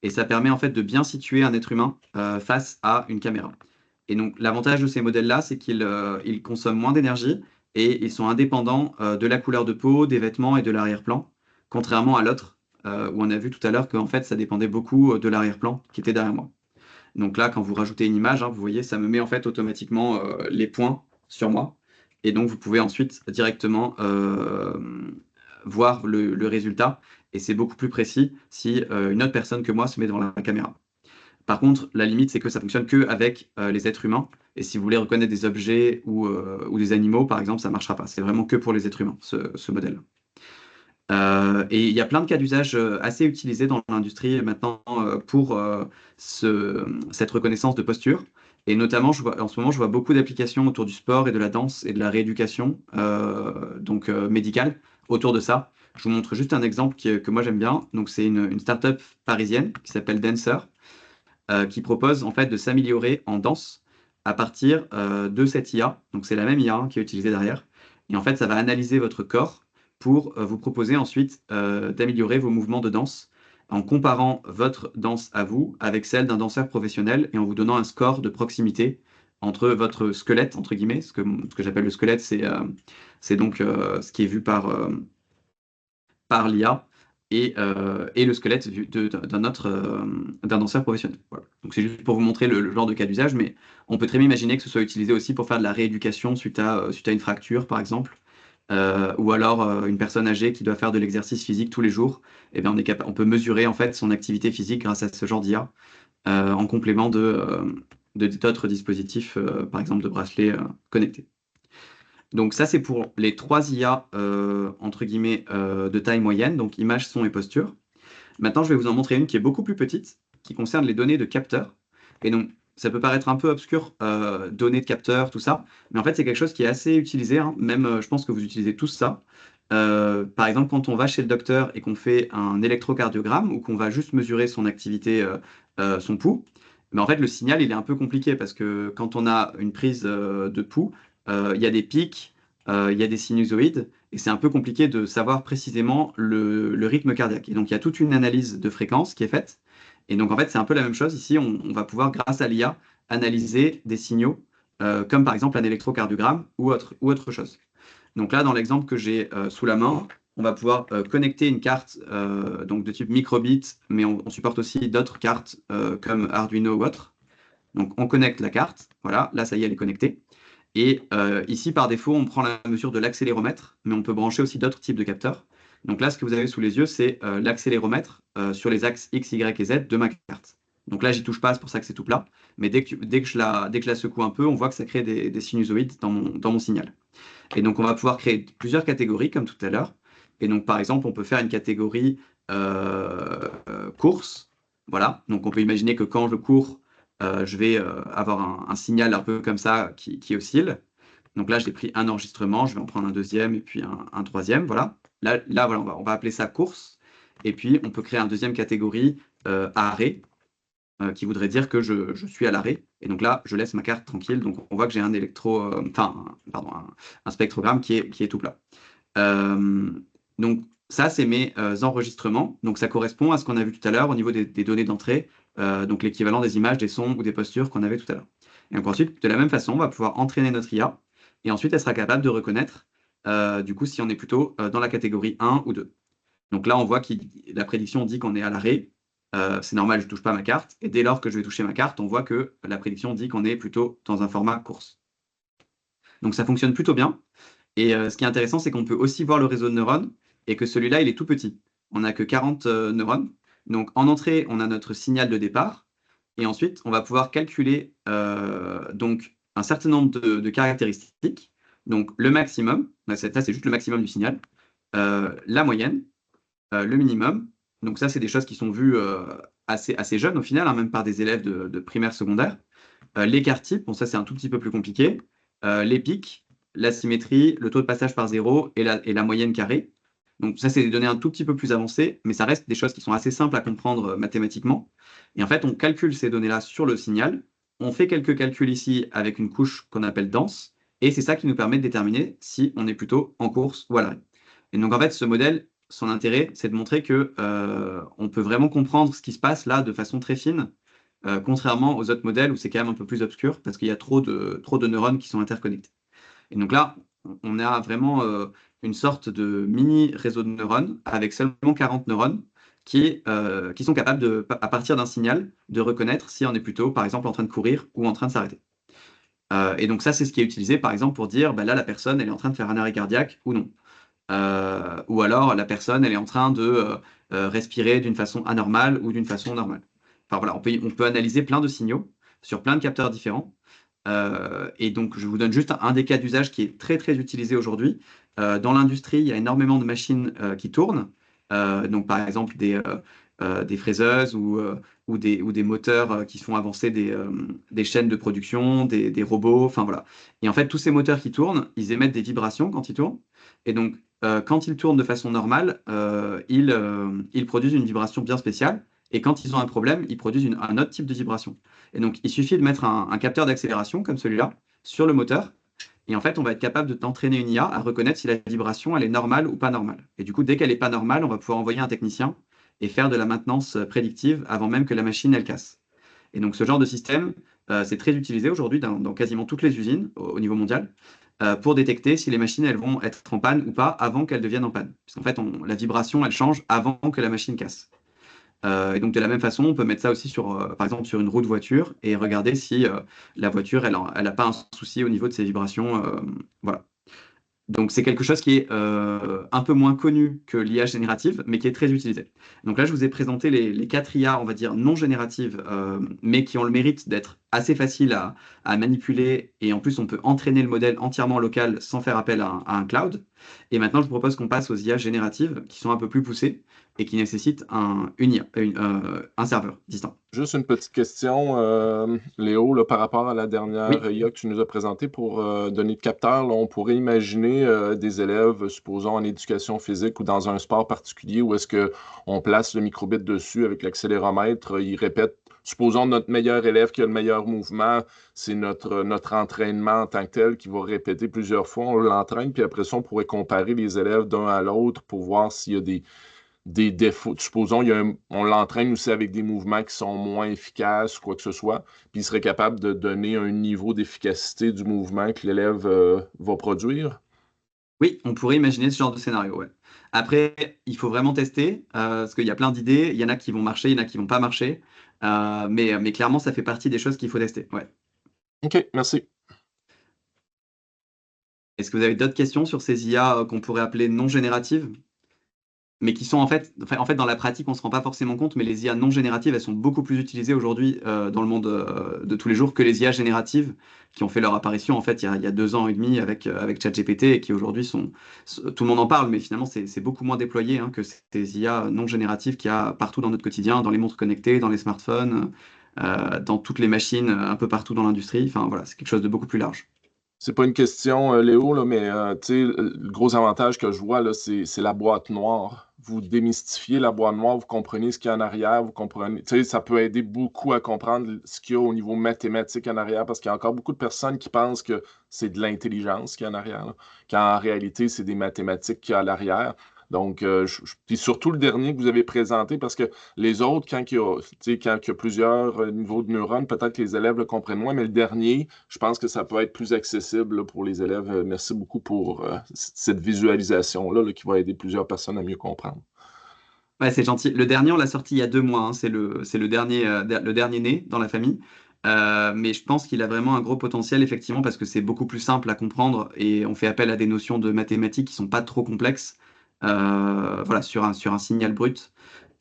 Et ça permet en fait de bien situer un être humain face à une caméra. Et donc, l'avantage de ces modèles-là, c'est qu'ils consomment moins d'énergie et ils sont indépendants de la couleur de peau, des vêtements et de l'arrière-plan, contrairement à l'autre, où on a vu tout à l'heure qu'en fait, ça dépendait beaucoup de l'arrière-plan qui était derrière moi. Donc là, quand vous rajoutez une image, hein, vous voyez, ça me met en fait automatiquement les points sur moi. Et donc, vous pouvez ensuite directement voir le résultat. Et c'est beaucoup plus précis si une autre personne que moi se met devant la caméra. Par contre, la limite, c'est que ça fonctionne que avec les êtres humains. Et si vous voulez reconnaître des objets ou des animaux, par exemple, ça ne marchera pas. C'est vraiment que pour les êtres humains, ce modèle. Et il y a plein de cas d'usage assez utilisés dans l'industrie maintenant pour cette reconnaissance de posture. Et notamment, en ce moment, je vois beaucoup d'applications autour du sport et de la danse et de la rééducation médicale autour de ça. Je vous montre juste un exemple que moi j'aime bien. Donc, c'est une start-up parisienne qui s'appelle Dancer qui propose en fait de s'améliorer en danse à partir de cette IA. Donc c'est la même IA qui est utilisée derrière. Et en fait, ça va analyser votre corps pour vous proposer ensuite d'améliorer vos mouvements de danse en comparant votre danse à vous avec celle d'un danseur professionnel et en vous donnant un score de proximité entre votre squelette, entre guillemets. Ce que j'appelle le squelette, c'est donc ce qui est vu par l'IA et le squelette d'un danseur professionnel. Voilà. Donc c'est juste pour vous montrer le genre de cas d'usage, mais on peut très bien imaginer que ce soit utilisé aussi pour faire de la rééducation suite à une fracture, par exemple, ou alors une personne âgée qui doit faire de l'exercice physique tous les jours. Et bien on peut mesurer en fait son activité physique grâce à ce genre d'IA en complément d'autres dispositifs, par exemple de bracelets connectés. Donc ça, c'est pour les trois IA, entre guillemets, de taille moyenne, donc image, son et posture. Maintenant, je vais vous en montrer une qui est beaucoup plus petite, qui concerne les données de capteurs. Et donc, ça peut paraître un peu obscur, données de capteurs, tout ça, mais en fait, c'est quelque chose qui est assez utilisé, hein. Même, je pense que vous utilisez tous ça. Par exemple, quand on va chez le docteur et qu'on fait un électrocardiogramme ou qu'on va juste mesurer son activité, son pouls, mais en fait, le signal, il est un peu compliqué parce que quand on a une prise de pouls, il y a des pics, il y a des sinusoïdes, et c'est un peu compliqué de savoir précisément le rythme cardiaque. Et donc, il y a toute une analyse de fréquence qui est faite. Et donc, en fait, c'est un peu la même chose ici. On va pouvoir, grâce à l'IA, analyser des signaux, comme par exemple un électrocardiogramme ou autre chose. Donc là, dans l'exemple que j'ai sous la main, on va pouvoir connecter une carte donc de type microbit, mais on supporte aussi d'autres cartes comme Arduino ou autre. Donc on connecte la carte, voilà, là ça y est, elle est connectée. Et ici, par défaut, on prend la mesure de l'accéléromètre, mais on peut brancher aussi d'autres types de capteurs. Donc là, ce que vous avez sous les yeux, c'est l'accéléromètre sur les axes X, Y et Z de ma carte. Donc là, j'y touche pas, c'est pour ça que c'est tout plat. Mais dès que je la secoue un peu, on voit que ça crée des sinusoïdes dans mon signal. Et donc, on va pouvoir créer plusieurs catégories, comme tout à l'heure. Et donc, par exemple, on peut faire une catégorie course. Voilà. Donc, on peut imaginer que quand je cours, je vais avoir un signal un peu comme ça qui oscille. Donc là, j'ai pris un enregistrement, je vais en prendre un deuxième et puis un troisième. Voilà. Là voilà, on va appeler ça course. Et puis, on peut créer une deuxième catégorie arrêt, qui voudrait dire que je suis à l'arrêt. Et donc là, je laisse ma carte tranquille. Donc on voit que j'ai un spectrogramme qui est tout plat. Donc ça, c'est mes enregistrements. Donc ça correspond à ce qu'on a vu tout à l'heure au niveau des données d'entrée, donc l'équivalent des images, des sons ou des postures qu'on avait tout à l'heure. Et donc ensuite, de la même façon, on va pouvoir entraîner notre IA. Et ensuite, elle sera capable de reconnaître, du coup, si on est plutôt dans la catégorie 1 ou 2. Donc là, on voit que la prédiction dit qu'on est à l'arrêt. C'est normal, je ne touche pas ma carte. Et dès lors que je vais toucher ma carte, on voit que la prédiction dit qu'on est plutôt dans un format course. Donc ça fonctionne plutôt bien. Et ce qui est intéressant, c'est qu'on peut aussi voir le réseau de neurones et que celui-là, il est tout petit. On n'a que 40 neurones. Donc en entrée, on a notre signal de départ. Et ensuite, on va pouvoir calculer donc un certain nombre de caractéristiques. Donc le maximum, ça c'est juste le maximum du signal, la moyenne, le minimum. Donc ça, c'est des choses qui sont vues assez jeunes au final, hein, même par des élèves de primaire, secondaire. l'écart type, bon ça c'est un tout petit peu plus compliqué, les pics, la symétrie, le taux de passage par zéro et la moyenne carrée. Donc ça c'est des données un tout petit peu plus avancées, mais ça reste des choses qui sont assez simples à comprendre mathématiquement. Et en fait, on calcule ces données-là sur le signal, on fait quelques calculs ici avec une couche qu'on appelle dense, et c'est ça qui nous permet de déterminer si on est plutôt en course ou à l'arrêt. Et donc en fait, ce modèle, son intérêt, c'est de montrer que on peut vraiment comprendre ce qui se passe là de façon très fine, contrairement aux autres modèles où c'est quand même un peu plus obscur parce qu'il y a trop de neurones qui sont interconnectés. Et donc là, on a vraiment une sorte de mini réseau de neurones avec seulement 40 neurones qui sont capables, à partir d'un signal, de reconnaître si on est plutôt, par exemple, en train de courir ou en train de s'arrêter. Et donc ça, c'est ce qui est utilisé, par exemple, pour dire, bah, là, la personne, elle est en train de faire un arrêt cardiaque ou non. Ou alors, la personne, elle est en train de respirer d'une façon anormale ou d'une façon normale. Enfin voilà, on peut analyser plein de signaux sur plein de capteurs différents. Et donc, je vous donne juste un des cas d'usage qui est très, très utilisé aujourd'hui. Dans l'industrie, il y a énormément de machines qui tournent. Donc, par exemple, des fraiseuses ou des moteurs qui font avancer des chaînes de production, des robots, enfin voilà. Et en fait, tous ces moteurs qui tournent, ils émettent des vibrations quand ils tournent. Et donc, quand ils tournent de façon normale, ils produisent une vibration bien spéciale. Et quand ils ont un problème, ils produisent un autre type de vibration. Et donc, il suffit de mettre un capteur d'accélération comme celui-là sur le moteur. Et en fait, on va être capable de t'entraîner une IA à reconnaître si la vibration, elle est normale ou pas normale. Et du coup, dès qu'elle n'est pas normale, on va pouvoir envoyer un technicien et faire de la maintenance prédictive avant même que la machine, elle casse. Et donc, ce genre de système, c'est très utilisé aujourd'hui dans quasiment toutes les usines au niveau mondial pour détecter si les machines, elles vont être en panne ou pas avant qu'elles deviennent en panne. Puisqu'en fait, la vibration, elle change avant que la machine casse. Et donc de la même façon, on peut mettre ça aussi par exemple, sur une roue de voiture et regarder si la voiture, elle a pas un souci au niveau de ses vibrations. Voilà. Donc c'est quelque chose qui est un peu moins connu que l'IA générative, mais qui est très utilisé. Donc là, je vous ai présenté les 4 IA, on va dire, non génératives, mais qui ont le mérite d'être assez faciles à manipuler. Et en plus, on peut entraîner le modèle entièrement local sans faire appel à un cloud. Et maintenant, je vous propose qu'on passe aux IA génératives, qui sont un peu plus poussées et qui nécessitent une IA, un serveur distant. Juste une petite question, Léo, là, par rapport à la dernière Oui, IA que tu nous as présentée pour donner de capteurs. Là, on pourrait imaginer des élèves, supposons en éducation physique ou dans un sport particulier, où est-ce qu'on place le microbit dessus avec l'accéléromètre, il répète. Supposons notre meilleur élève qui a le meilleur mouvement, c'est notre entraînement en tant que tel qui va répéter plusieurs fois. On l'entraîne, puis après ça, on pourrait comparer les élèves d'un à l'autre pour voir s'il y a des défauts. Supposons, on l'entraîne aussi avec des mouvements qui sont moins efficaces, quoi que ce soit, puis il serait capable de donner un niveau d'efficacité du mouvement que l'élève va produire. oui, on pourrait imaginer ce genre de scénario, ouais. Après, il faut vraiment tester, parce qu'il y a plein d'idées, il y en a qui vont marcher, il y en a qui vont pas marcher, mais clairement, ça fait partie des choses qu'il faut tester, ouais. OK, merci. Est-ce que vous avez d'autres questions sur ces IA qu'on pourrait appeler non génératives, mais qui sont en fait, dans la pratique, on ne se rend pas forcément compte, mais les IA non génératives, elles sont beaucoup plus utilisées aujourd'hui dans le monde de tous les jours que les IA génératives qui ont fait leur apparition en fait il y a 2 ans et demi avec ChatGPT et qui aujourd'hui tout le monde en parle, mais finalement c'est beaucoup moins déployé hein, que ces IA non génératives qu'il y a partout dans notre quotidien, dans les montres connectées, dans les smartphones, dans toutes les machines, un peu partout dans l'industrie. Enfin voilà, c'est quelque chose de beaucoup plus large. C'est pas une question, Léo, là, mais tu sais, le gros avantage que je vois, là, c'est la boîte noire. Vous démystifiez la boîte noire, vous comprenez ce qu'il y a en arrière, vous comprenez. Tu sais, ça peut aider beaucoup à comprendre ce qu'il y a au niveau mathématique en arrière, parce qu'il y a encore beaucoup de personnes qui pensent que c'est de l'intelligence qu'il y a en arrière, là, quand en réalité, c'est des mathématiques qu'il y a à l'arrière. Donc, puis surtout le dernier que vous avez présenté, parce que les autres, tu sais, quand il y a plusieurs niveaux de neurones, peut-être que les élèves le comprennent moins, mais le dernier, je pense que ça peut être plus accessible là, pour les élèves. Merci beaucoup pour cette visualisation-là là, qui va aider plusieurs personnes à mieux comprendre. Ouais, c'est gentil. Le dernier, on l'a sorti il y a 2 mois, hein. C'est le dernier né dans la famille. Mais je pense qu'il a vraiment un gros potentiel, effectivement, parce que c'est beaucoup plus simple à comprendre et on fait appel à des notions de mathématiques qui sont pas trop complexes, voilà, sur un signal brut.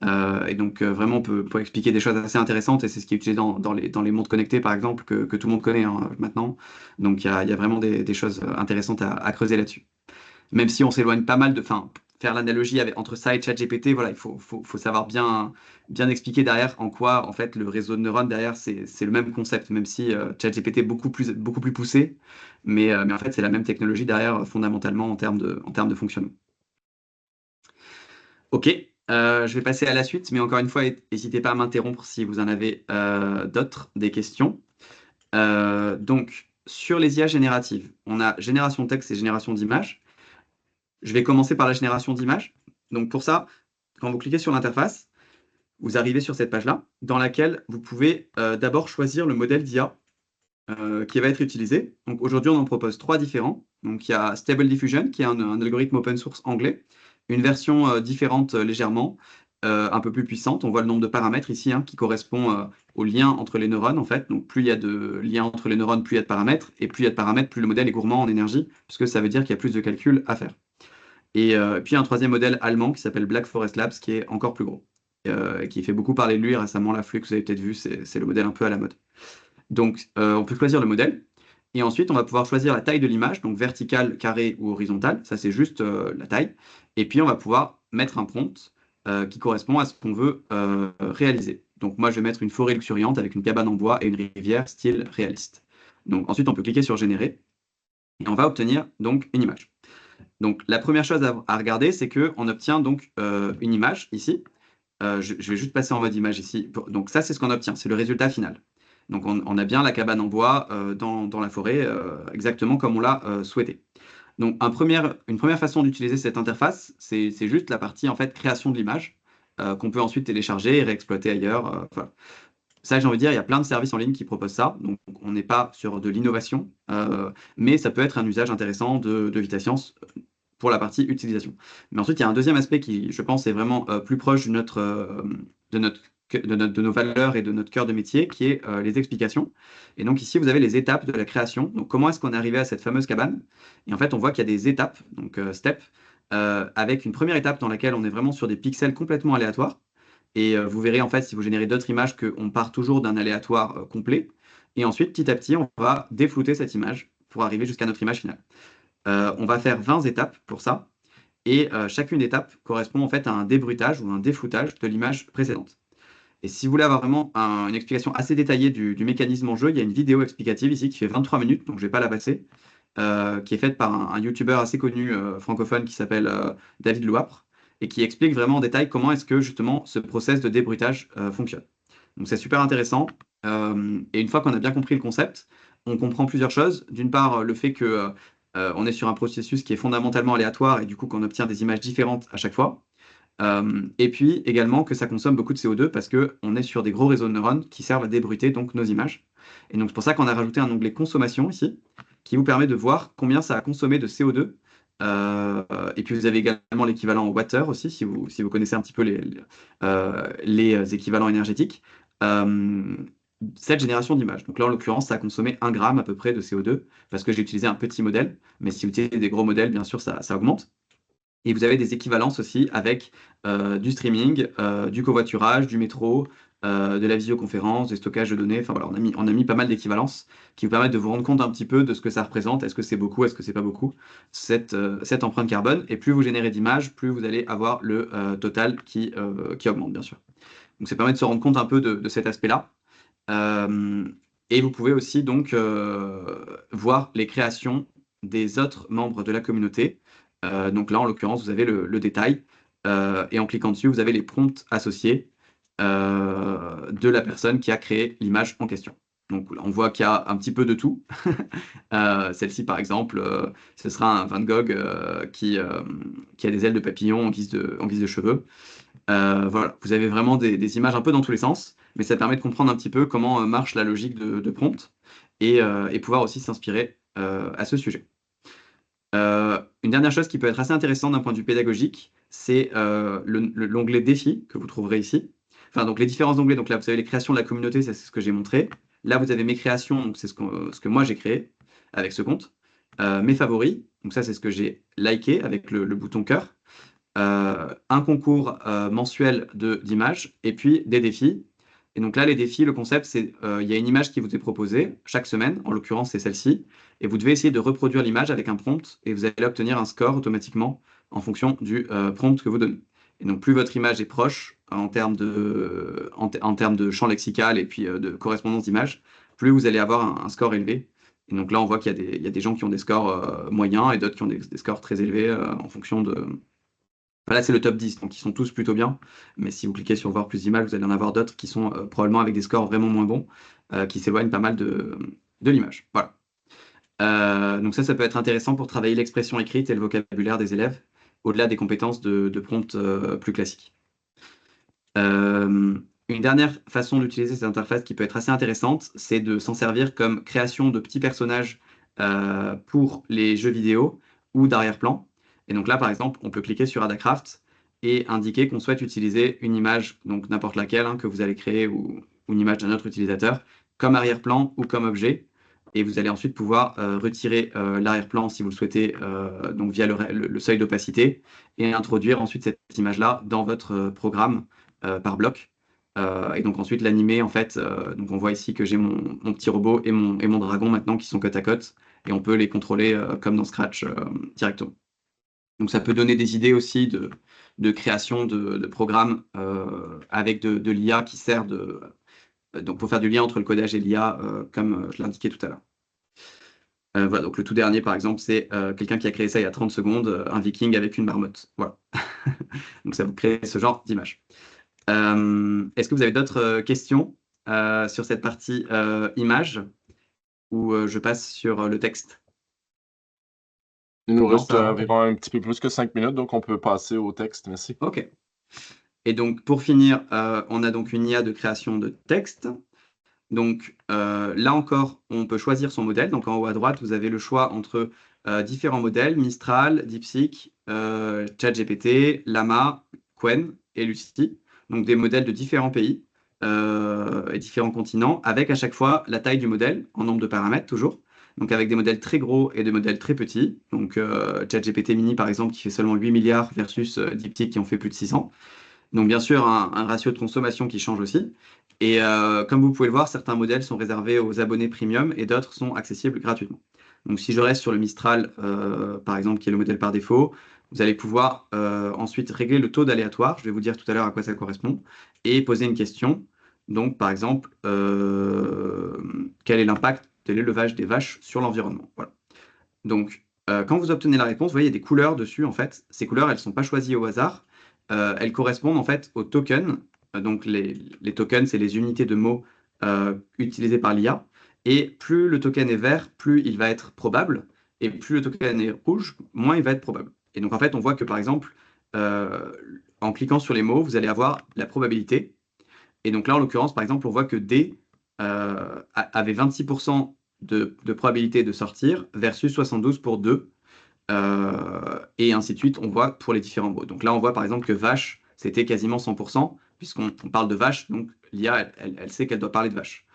Et donc, vraiment, on peut expliquer des choses assez intéressantes et c'est ce qui est utilisé dans les montres connectées, par exemple, que tout le monde connaît hein, maintenant. Donc, il y a vraiment des choses intéressantes à creuser là-dessus. Même si on s'éloigne pas mal de. Enfin, faire l'analogie entre ça et ChatGPT, voilà, il faut savoir bien expliquer derrière en quoi, en fait, le réseau de neurones derrière, c'est le même concept, même si ChatGPT est beaucoup plus poussé, mais en fait, c'est la même technologie derrière, fondamentalement, en termes de fonctionnement. Ok, je vais passer à la suite, mais encore une fois, n'hésitez pas à m'interrompre si vous en avez d'autres, des questions. Donc, sur les IA génératives, on a génération de texte et génération d'images. Je vais commencer par la génération d'images. Donc, pour ça, quand vous cliquez sur l'interface, vous arrivez sur cette page-là, dans laquelle vous pouvez d'abord choisir le modèle d'IA qui va être utilisé. Donc, aujourd'hui, on en propose 3 différents. Donc, il y a Stable Diffusion, qui est un algorithme open source anglais, une version différente légèrement, un peu plus puissante. On voit le nombre de paramètres ici qui correspond au lien entre les neurones, en fait. Donc, plus il y a de liens entre les neurones, plus il y a de paramètres. Et plus il y a de paramètres, plus le modèle est gourmand en énergie, puisque ça veut dire qu'il y a plus de calculs à faire. Et puis, un troisième modèle allemand qui s'appelle Black Forest Labs, qui est encore plus gros, qui fait beaucoup parler de lui récemment. La Flux, vous avez peut-être vu, c'est le modèle un peu à la mode. Donc, on peut choisir le modèle. Et ensuite, on va pouvoir choisir la taille de l'image, donc verticale, carrée ou horizontale. Ça, c'est juste la taille. Et puis, on va pouvoir mettre un prompt qui correspond à ce qu'on veut réaliser. Donc, moi, je vais mettre une forêt luxuriante avec une cabane en bois et une rivière style réaliste. Donc, ensuite, on peut cliquer sur Générer. Et on va obtenir donc une image. Donc, la première chose à regarder, c'est qu'on obtient donc une image ici. Je vais juste passer en mode image ici. Donc, ça, c'est ce qu'on obtient. C'est le résultat final. Donc, on a bien la cabane en bois dans la forêt, exactement comme on l'a souhaité. Donc, une première façon d'utiliser cette interface, c'est juste la partie en fait création de l'image qu'on peut ensuite télécharger et réexploiter ailleurs. Voilà. Ça, j'ai envie de dire, il y a plein de services en ligne qui proposent ça. Donc, on n'est pas sur de l'innovation, mais ça peut être un usage intéressant de VitaScience pour la partie utilisation. Mais ensuite, il y a un deuxième aspect qui, je pense, est vraiment plus proche de nos valeurs et de notre cœur de métier, qui est les explications. Et donc ici, vous avez les étapes de la création. Donc comment est-ce qu'on est arrivé à cette fameuse cabane? Et en fait, on voit qu'il y a des étapes, donc steps, avec une première étape dans laquelle on est vraiment sur des pixels complètement aléatoires. Et vous verrez en fait, si vous générez d'autres images, qu'on part toujours d'un aléatoire complet. Et ensuite, petit à petit, on va déflouter cette image pour arriver jusqu'à notre image finale. On va faire 20 étapes pour ça. Et chacune étape correspond en fait à un débruitage ou un défloutage de l'image précédente. Et si vous voulez avoir vraiment une explication assez détaillée du mécanisme en jeu, il y a une vidéo explicative ici qui fait 23 minutes, donc je ne vais pas la passer, qui est faite par un YouTuber assez connu francophone qui s'appelle David Louapre, et qui explique vraiment en détail comment est-ce que justement ce process de débruitage fonctionne. Donc c'est super intéressant. Et une fois qu'on a bien compris le concept, on comprend plusieurs choses. D'une part, le fait que on est sur un processus qui est fondamentalement aléatoire et du coup qu'on obtient des images différentes à chaque fois. Et puis également que ça consomme beaucoup de CO2 parce qu'on est sur des gros réseaux de neurones qui servent à débruiter donc nos images. Et donc c'est pour ça qu'on a rajouté un onglet consommation ici qui vous permet de voir combien ça a consommé de CO2. Et puis vous avez également l'équivalent en water aussi, si vous connaissez un petit peu les équivalents énergétiques. Cette génération d'images. Donc là, en l'occurrence, ça a consommé 1 gramme à peu près de CO2 parce que j'ai utilisé un petit modèle. Mais si vous utilisez des gros modèles, bien sûr, ça augmente. Et vous avez des équivalences aussi avec du streaming, du covoiturage, du métro, de la visioconférence, du stockage de données. Enfin voilà, on a mis pas mal d'équivalences qui vous permettent de vous rendre compte un petit peu de ce que ça représente. Est-ce que c'est beaucoup, est-ce que c'est pas beaucoup, cette empreinte carbone. Et plus vous générez d'images, plus vous allez avoir le total qui augmente, bien sûr. Donc ça permet de se rendre compte un peu de cet aspect-là. Et vous pouvez aussi donc voir les créations des autres membres de la communauté. Donc là, en l'occurrence, vous avez le détail. Et en cliquant dessus, vous avez les prompts associés de la personne qui a créé l'image en question. Donc on voit qu'il y a un petit peu de tout. Celle-ci, par exemple, ce sera un Van Gogh qui a des ailes de papillon en guise de cheveux. Voilà, vous avez vraiment des images un peu dans tous les sens, mais ça permet de comprendre un petit peu comment marche la logique de prompt et pouvoir aussi s'inspirer à ce sujet. Une dernière chose qui peut être assez intéressante d'un point de vue pédagogique, c'est l'onglet défi que vous trouverez ici. Enfin, donc les différents onglets, donc là vous avez les créations de la communauté, ça c'est ce que j'ai montré. Là vous avez mes créations, donc c'est ce que moi j'ai créé avec ce compte. Mes favoris, donc ça c'est ce que j'ai liké avec le bouton cœur. Un concours mensuel d'images et puis des défis. Et donc là, les défis, le concept, c'est il y a une image qui vous est proposée chaque semaine, en l'occurrence, c'est celle-ci, et vous devez essayer de reproduire l'image avec un prompt et vous allez obtenir un score automatiquement en fonction du prompt que vous donnez. Et donc, plus votre image est proche en termes de champ lexical et puis de correspondance d'image, plus vous allez avoir un score élevé. Et donc là, on voit qu'il y a des gens qui ont des scores moyens et d'autres qui ont des scores très élevés en fonction de... Là, c'est le top 10, donc ils sont tous plutôt bien. Mais si vous cliquez sur voir plus d'images, vous allez en avoir d'autres qui sont probablement avec des scores vraiment moins bons, qui s'éloignent pas mal de l'image. Voilà. Donc ça peut être intéressant pour travailler l'expression écrite et le vocabulaire des élèves, au-delà des compétences de prompt plus classiques. Une dernière façon d'utiliser cette interface qui peut être assez intéressante, c'est de s'en servir comme création de petits personnages pour les jeux vidéo ou d'arrière-plan. Et donc là, par exemple, on peut cliquer sur Adacraft et indiquer qu'on souhaite utiliser une image, donc n'importe laquelle que vous allez créer ou une image d'un autre utilisateur, comme arrière-plan ou comme objet. Et vous allez ensuite pouvoir retirer l'arrière-plan si vous le souhaitez, donc via le seuil d'opacité, et introduire ensuite cette image-là dans votre programme par bloc. Et donc ensuite l'animer en fait. Donc on voit ici que j'ai mon petit robot et mon dragon maintenant qui sont côte à côte, et on peut les contrôler comme dans Scratch directement. Donc ça peut donner des idées aussi de création de programmes avec de l'IA qui sert donc pour faire du lien entre le codage et l'IA, comme je l'indiquais tout à l'heure. Voilà, donc le tout dernier, par exemple, c'est quelqu'un qui a créé ça il y a 30 secondes, un viking avec une marmotte. Voilà. Donc ça vous crée ce genre d'image. Est-ce que vous avez d'autres questions sur cette partie image, ou je passe sur le texte? Il nous Non, reste environ un petit peu plus que 5 minutes, donc on peut passer au texte. Merci. OK. Et donc, pour finir, on a donc une IA de création de texte. Donc, là encore, on peut choisir son modèle. Donc, en haut à droite, vous avez le choix entre différents modèles, Mistral, DeepSeek, ChatGPT, Llama, Qwen et Lucy. Donc, des modèles de différents pays et différents continents, avec à chaque fois la taille du modèle, en nombre de paramètres toujours. Donc, avec des modèles très gros et des modèles très petits. Donc, ChatGPT Mini, par exemple, qui fait seulement 8 milliards versus DeepSeek qui en fait plus de 600. Donc, bien sûr, un ratio de consommation qui change aussi. Et comme vous pouvez le voir, certains modèles sont réservés aux abonnés premium et d'autres sont accessibles gratuitement. Donc, si je reste sur le Mistral, par exemple, qui est le modèle par défaut, vous allez pouvoir ensuite régler le taux d'aléatoire. Je vais vous dire tout à l'heure à quoi ça correspond. Et poser une question. Donc, par exemple, quel est l'impact de l'élevage des vaches sur l'environnement? Voilà. Donc, quand vous obtenez la réponse, vous voyez, il y a des couleurs dessus, en fait. Ces couleurs, elles ne sont pas choisies au hasard. Elles correspondent, en fait, aux tokens. Donc, les tokens, c'est les unités de mots utilisées par l'IA. Et plus le token est vert, plus il va être probable. Et plus le token est rouge, moins il va être probable. Et donc, en fait, on voit que, par exemple, en cliquant sur les mots, vous allez avoir la probabilité. Et donc là, en l'occurrence, par exemple, on voit que D avait 26% de probabilité de sortir versus 72 pour 2. Et ainsi de suite, on voit pour les différents mots. Donc là, on voit par exemple que vache, c'était quasiment 100%, puisqu'on parle de vache, donc l'IA, elle sait qu'elle doit parler de vache.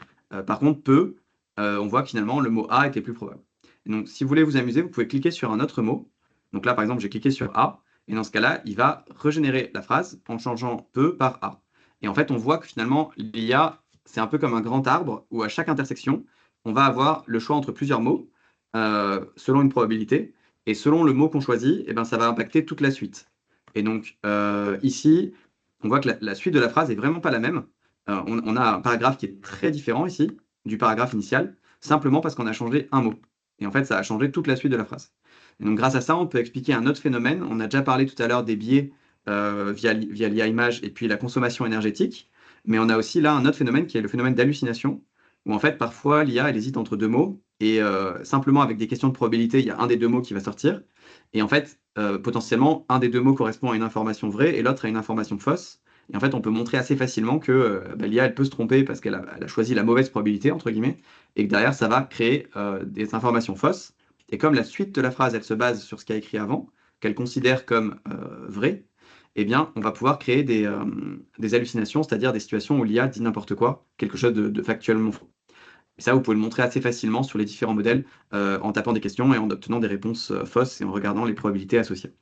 Par contre, peu, on voit que finalement, le mot A était plus probable. Et donc, si vous voulez vous amuser, vous pouvez cliquer sur un autre mot. Donc là, par exemple, j'ai cliqué sur A, et dans ce cas-là, il va régénérer la phrase en changeant peu par A. Et en fait, on voit que finalement, l'IA, c'est un peu comme un grand arbre, où à chaque intersection, on va avoir le choix entre plusieurs mots, selon une probabilité. Et selon le mot qu'on choisit, eh ben, ça va impacter toute la suite. Et donc, ici, on voit que la suite de la phrase est vraiment pas la même. On a un paragraphe qui est très différent ici, du paragraphe initial, simplement parce qu'on a changé un mot. Et en fait, ça a changé toute la suite de la phrase. Et donc, grâce à ça, on peut expliquer un autre phénomène. On a déjà parlé tout à l'heure des biais via l'IA image et puis la consommation énergétique. Mais on a aussi là un autre phénomène qui est le phénomène d'hallucination, où en fait, parfois, l'IA, elle hésite entre deux mots, et simplement avec des questions de probabilité, il y a un des deux mots qui va sortir. Et en fait, potentiellement, un des deux mots correspond à une information vraie et l'autre à une information fausse. Et en fait, on peut montrer assez facilement que l'IA, elle peut se tromper parce qu'elle a choisi la mauvaise probabilité, entre guillemets, et que derrière, ça va créer des informations fausses. Et comme la suite de la phrase, elle se base sur ce qu'il y a écrit avant, qu'elle considère comme vrai, eh bien, on va pouvoir créer des hallucinations, c'est-à-dire des situations où l'IA dit n'importe quoi, quelque chose de factuellement faux. Et ça, vous pouvez le montrer assez facilement sur les différents modèles en tapant des questions et en obtenant des réponses fausses et en regardant les probabilités associées.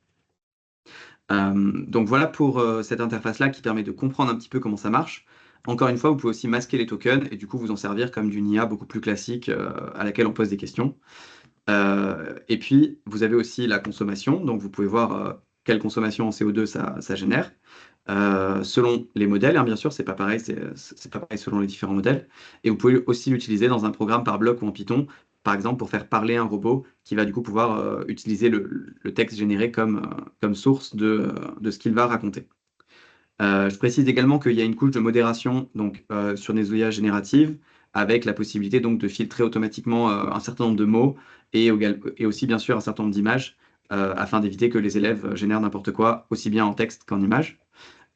Donc voilà pour cette interface-là qui permet de comprendre un petit peu comment ça marche. Encore une fois, vous pouvez aussi masquer les tokens et du coup vous en servir comme d'une IA beaucoup plus classique à laquelle on pose des questions. Et puis, vous avez aussi la consommation. Donc, vous pouvez voir quelle consommation en CO2 ça génère. Selon les modèles, hein, bien sûr, c'est pas pareil, c'est pas pareil selon les différents modèles. Et vous pouvez aussi l'utiliser dans un programme par bloc ou en Python, par exemple, pour faire parler un robot qui va du coup pouvoir utiliser le texte généré comme source de ce qu'il va raconter. Je précise également qu'il y a une couche de modération donc, sur Nesuya générative, avec la possibilité donc, de filtrer automatiquement un certain nombre de mots et aussi bien sûr un certain nombre d'images, afin d'éviter que les élèves génèrent n'importe quoi, aussi bien en texte qu'en image.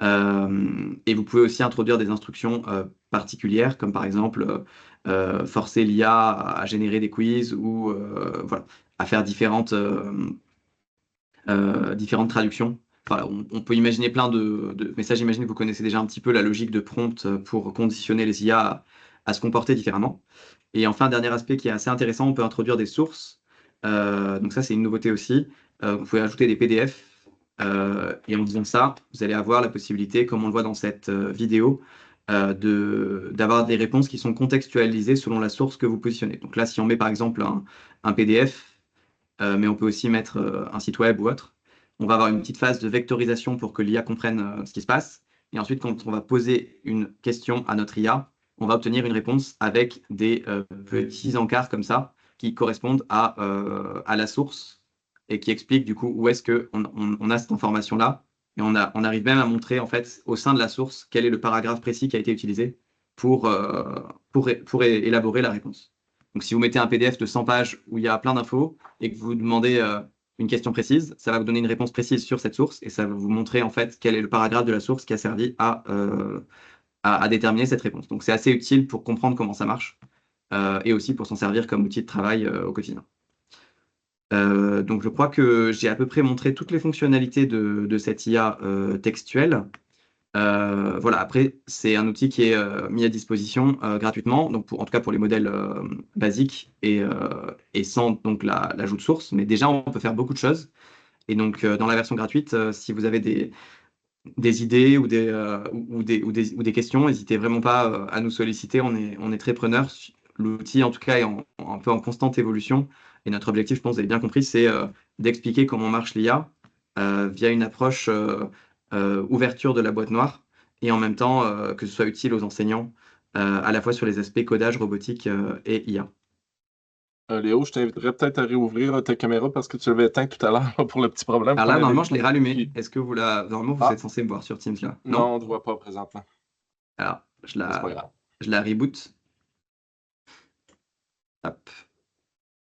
Et vous pouvez aussi introduire des instructions particulières, comme par exemple forcer l'IA à générer des quiz ou voilà, à faire différentes traductions. Voilà, on peut imaginer plein mais ça j'imagine que vous connaissez déjà un petit peu la logique de prompt pour conditionner les IA à se comporter différemment. Et enfin, dernier aspect qui est assez intéressant, on peut introduire des sources. Donc ça, c'est une nouveauté aussi. Vous pouvez ajouter des PDF. Et en faisant ça, vous allez avoir la possibilité, comme on le voit dans cette vidéo, d'avoir des réponses qui sont contextualisées selon la source que vous positionnez. Donc là, si on met par exemple un PDF, mais on peut aussi mettre un site web ou autre, on va avoir une petite phase de vectorisation pour que l'IA comprenne ce qui se passe. Et ensuite, quand on va poser une question à notre IA, on va obtenir une réponse avec des petits encarts comme ça qui correspondent à la source et qui expliquent du coup où est-ce qu'on a cette information-là. Et on arrive même à montrer en fait au sein de la source quel est le paragraphe précis qui a été utilisé pour élaborer la réponse. Donc si vous mettez un PDF de 100 pages où il y a plein d'infos et que vous demandez une question précise, ça va vous donner une réponse précise sur cette source et ça va vous montrer en fait quel est le paragraphe de la source qui a servi à déterminer cette réponse. Donc c'est assez utile pour comprendre comment ça marche et aussi pour s'en servir comme outil de travail au quotidien. Donc je crois que j'ai à peu près montré toutes les fonctionnalités de cette IA textuelle. Voilà, après, c'est un outil qui est mis à disposition gratuitement, donc en tout cas pour les modèles basiques et sans donc l'ajout de source. Mais déjà, on peut faire beaucoup de choses. Et donc, dans la version gratuite, si vous avez des idées ou des questions, n'hésitez vraiment pas à nous solliciter. On est très preneurs. L'outil, en tout cas, est un peu en constante évolution. Et notre objectif, je pense, vous avez bien compris, c'est d'expliquer comment marche l'IA via une approche ouverture de la boîte noire et en même temps que ce soit utile aux enseignants, à la fois sur les aspects codage, robotique et IA. Léo, je t'inviterais peut-être à réouvrir ta caméra parce que tu l'avais éteint tout à l'heure là, pour le petit problème Alors qu'on là, avait normalement, eu. je l'ai rallumé. Puis- Est-ce que normalement, vous Ah, êtes censé me voir sur Teams là? non, on ne te voit pas présentement. Alors, Mais c'est pas grave. je la reboot. Hop.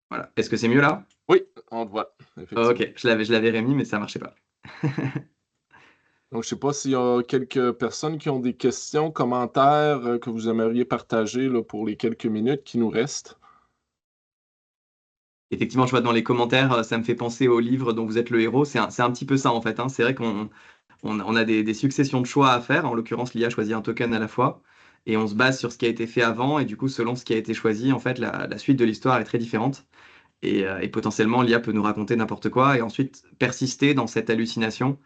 Voilà. Est-ce que c'est mieux là? Oui, on te voit, Oh, effectivement. ok, je l'avais remis, mais ça marchait pas. Donc, je ne sais pas s'il y a quelques personnes qui ont des questions, commentaires que vous aimeriez partager là, pour les quelques minutes qui nous restent. Effectivement, je vois dans les commentaires, ça me fait penser au livre dont vous êtes le héros. C'est un petit peu ça en fait, hein. C'est vrai qu'on a des successions de choix à faire. En l'occurrence, l'IA choisit un token à la fois. Et on se base sur ce qui a été fait avant. Et du coup, selon ce qui a été choisi, en fait, la suite de l'histoire est très différente. Et potentiellement, l'IA peut nous raconter n'importe quoi et ensuite persister dans cette hallucination,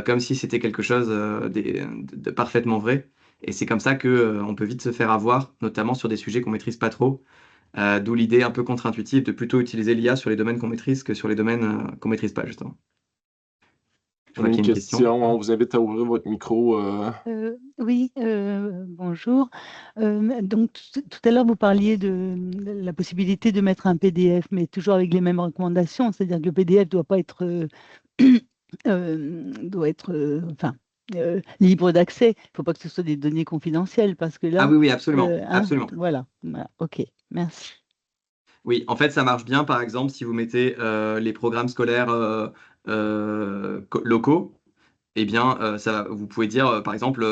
comme si c'était quelque chose de parfaitement vrai. Et c'est comme ça que, on peut vite se faire avoir, notamment sur des sujets qu'on maîtrise pas trop. D'où l'idée un peu contre-intuitive de plutôt utiliser l'IA sur les domaines qu'on maîtrise que sur les domaines qu'on maîtrise pas, justement. Je On a vois qu'il une y a une question. question, on vous invite à ouvrir votre micro. Oui, bonjour. Donc, tout à l'heure, vous parliez de la possibilité de mettre un PDF, mais toujours avec les mêmes recommandations, c'est-à-dire que le PDF doit pas être, enfin, libre d'accès. Il ne faut pas que ce soit des données confidentielles, parce que Ah là, oui, oui, absolument, hein, absolument. voilà, ok, merci. Oui, en fait, ça marche bien, par exemple, si vous mettez les programmes scolaires locaux. Eh bien, vous pouvez dire, par exemple,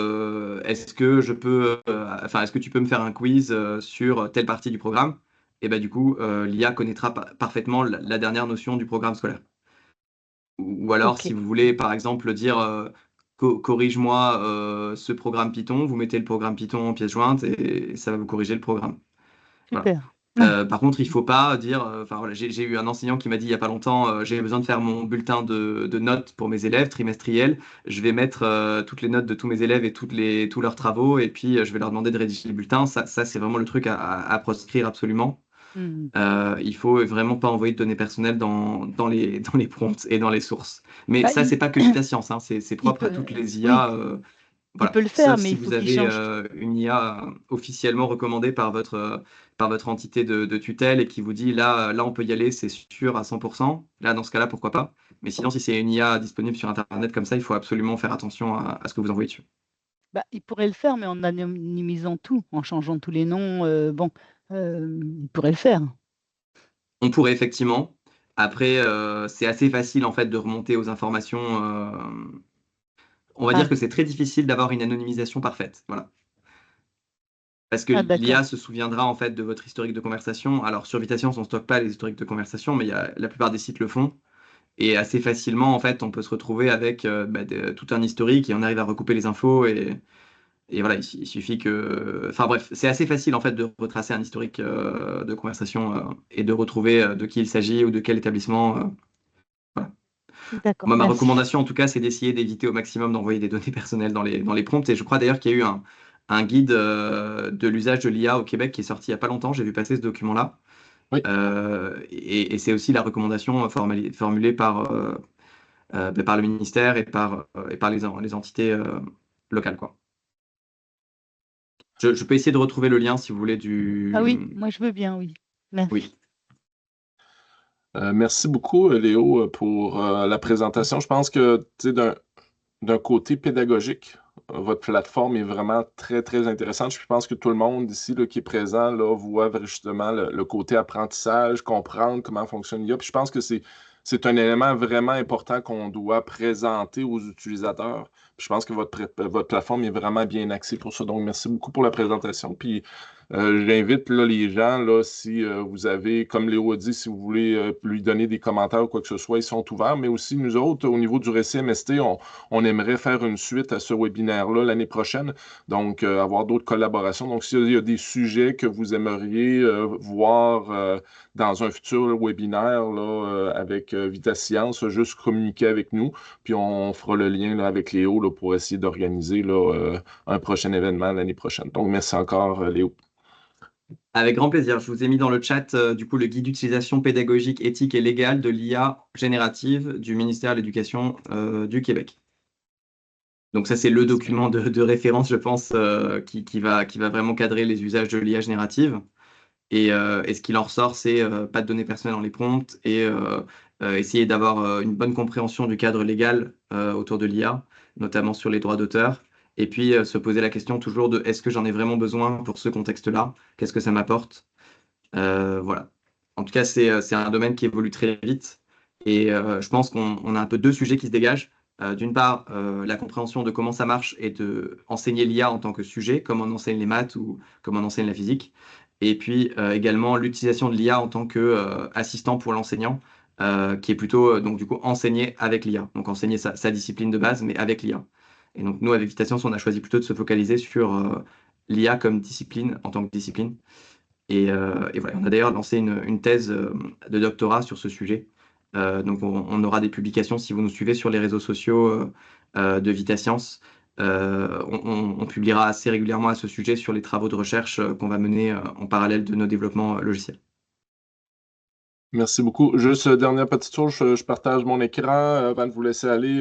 est-ce que est-ce que tu peux me faire un quiz sur telle partie du programme? Et ben du coup, l'IA connaîtra parfaitement la dernière notion du programme scolaire. Ou alors, Ok, si vous voulez, par exemple, dire, corrige-moi ce programme Python, vous mettez le programme Python en pièce jointe et ça va vous corriger le programme. Voilà. super. Par contre, il faut pas dire. Enfin voilà, j'ai eu un enseignant qui m'a dit il y a pas longtemps, j'ai besoin de faire mon bulletin de notes pour mes élèves trimestriel. Je vais mettre toutes les notes de tous mes élèves et tous leurs travaux, et puis je vais leur demander de rédiger le bulletin. Ça c'est vraiment le truc à proscrire absolument. Il faut vraiment pas envoyer de données personnelles dans les prompts et dans les sources. Mais Bah, ça, c'est pas que Vitascience, hein, c'est propre à peut, toutes les oui, IA. il Voilà. peut le faire, Sauf mais si il faut vous qu'il avez change. une IA officiellement recommandée par votre entité de tutelle et qui vous dit là, on peut y aller, c'est sûr à 100%. Là, dans ce cas-là, pourquoi pas. Mais sinon, si c'est une IA disponible sur Internet comme ça, il faut absolument faire attention à ce que vous envoyez dessus. Bah, il pourrait le faire, mais en anonymisant tout, en changeant tous les noms. Bon, il pourrait le faire. On pourrait effectivement. Après, c'est assez facile en fait de remonter aux informations. On va dire Ah, que c'est très difficile d'avoir une anonymisation parfaite. Voilà. Parce que ah d'accord. l'IA se souviendra en fait de votre historique de conversation. Alors sur Vitascience, on ne stocke pas les historiques de conversation, mais la plupart des sites le font. Et assez facilement, en fait, on peut se retrouver avec tout un historique et on arrive à recouper les infos. Et voilà, il suffit que. Enfin bref, c'est assez facile en fait de retracer un historique de conversation et de retrouver de qui il s'agit ou de quel établissement. Voilà. D'accord, Moi, ma merci. recommandation, en tout cas, c'est d'essayer d'éviter au maximum d'envoyer des données personnelles dans les prompts. Et je crois d'ailleurs qu'il y a eu un guide de l'usage de l'IA au Québec qui est sorti il n'y a pas longtemps. J'ai vu passer ce document-là. Oui. Et c'est aussi la recommandation formulée par le ministère et par les entités locales, quoi. Je peux essayer de retrouver le lien si vous voulez Ah oui, moi je veux bien, oui. Merci. Oui. Merci beaucoup, Léo, pour la présentation. Je pense que, tu sais, d'un côté pédagogique, votre plateforme est vraiment très, très intéressante. Je pense que tout le monde ici là, qui est présent là, voit justement le côté apprentissage, comprendre comment fonctionne l'IA. Puis je pense que c'est un élément vraiment important qu'on doit présenter aux utilisateurs. Puis je pense que votre plateforme est vraiment bien axée pour ça. Donc, merci beaucoup pour la présentation. Puis j'invite là, les gens, là, si vous avez, comme Léo a dit, si vous voulez lui donner des commentaires ou quoi que ce soit, ils sont ouverts. Mais aussi, nous autres, au niveau du récit MST, on aimerait faire une suite à ce webinaire-là l'année prochaine, donc avoir d'autres collaborations. Donc, s'il y a des sujets que vous aimeriez voir dans un futur webinaire là, avec Vita Science, juste communiquer avec nous, puis on fera le lien là, avec Léo là, pour essayer d'organiser là, un prochain événement l'année prochaine. Donc, merci encore, Léo. Avec grand plaisir. Je vous ai mis dans le chat du coup le guide d'utilisation pédagogique, éthique et légale de l'IA générative du ministère de l'Éducation du Québec. Donc ça, c'est le document de référence, je pense, qui va vraiment cadrer les usages de l'IA générative. Et ce qu'il en ressort, c'est pas de données personnelles dans les prompts et essayer d'avoir une bonne compréhension du cadre légal autour de l'IA, notamment sur les droits d'auteur. Et puis se poser la question toujours de est-ce que j'en ai vraiment besoin pour ce contexte-là? Qu'est-ce que ça m'apporte? Voilà. En tout cas, c'est un domaine qui évolue très vite. Et je pense qu'on a un peu deux sujets qui se dégagent. D'une part, la compréhension de comment ça marche et de enseigner l'IA en tant que sujet, comme on enseigne les maths ou comme on enseigne la physique. Et puis également l'utilisation de l'IA en tant que assistant pour l'enseignant, qui est plutôt donc du coup enseigner avec l'IA. Donc enseigner sa discipline de base, mais avec l'IA. Et donc nous, avec Vitation, on a choisi plutôt de se focaliser sur l'IA comme discipline en tant que discipline. Et voilà, on a d'ailleurs lancé une thèse de doctorat sur ce sujet. Donc, on aura des publications si vous nous suivez sur les réseaux sociaux de Vitascience. On publiera assez régulièrement à ce sujet sur les travaux de recherche qu'on va mener en parallèle de nos développements logiciels. Merci beaucoup. Juste dernière petite chose, je partage mon écran avant de vous laisser aller.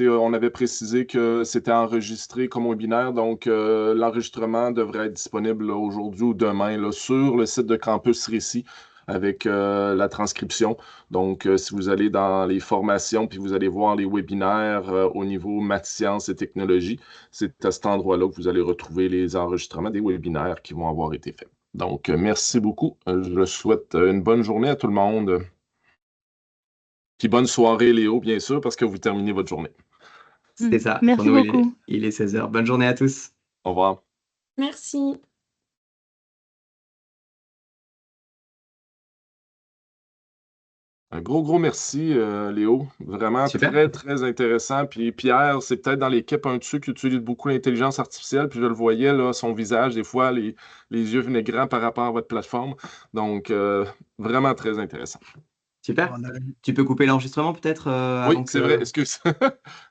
On avait précisé que c'était enregistré comme webinaire, donc l'enregistrement devrait être disponible là, aujourd'hui ou demain là, sur le site de Campus Récit avec la transcription. Donc, si vous allez dans les formations puis vous allez voir les webinaires au niveau maths, sciences et technologies, c'est à cet endroit-là que vous allez retrouver les enregistrements des webinaires qui vont avoir été faits. Donc, merci beaucoup. Je souhaite une bonne journée à tout le monde. Puis bonne soirée, Léo, bien sûr, parce que vous terminez votre journée. C'est ça. Pour Merci nous, beaucoup. il est 16 h. Bonne journée à tous. Au revoir. Merci. Un gros merci, Léo. Vraiment Super. très, très intéressant. Puis Pierre, c'est peut-être dans l'équipe un de ceux qui utilise beaucoup l'intelligence artificielle. Puis je le voyais, là, son visage, des fois, les yeux venaient grands par rapport à votre plateforme. Donc, vraiment très intéressant. Super. Tu peux couper l'enregistrement peut-être Oui, avant c'est que... vrai, excuse. Non,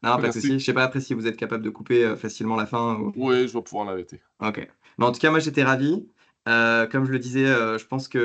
pas de Merci. souci. Je sais pas après si vous êtes capable de couper facilement la fin. Oui, je vais pouvoir l'arrêter. Ok. Mais en tout cas, moi, j'étais ravi. Comme je le disais, je pense que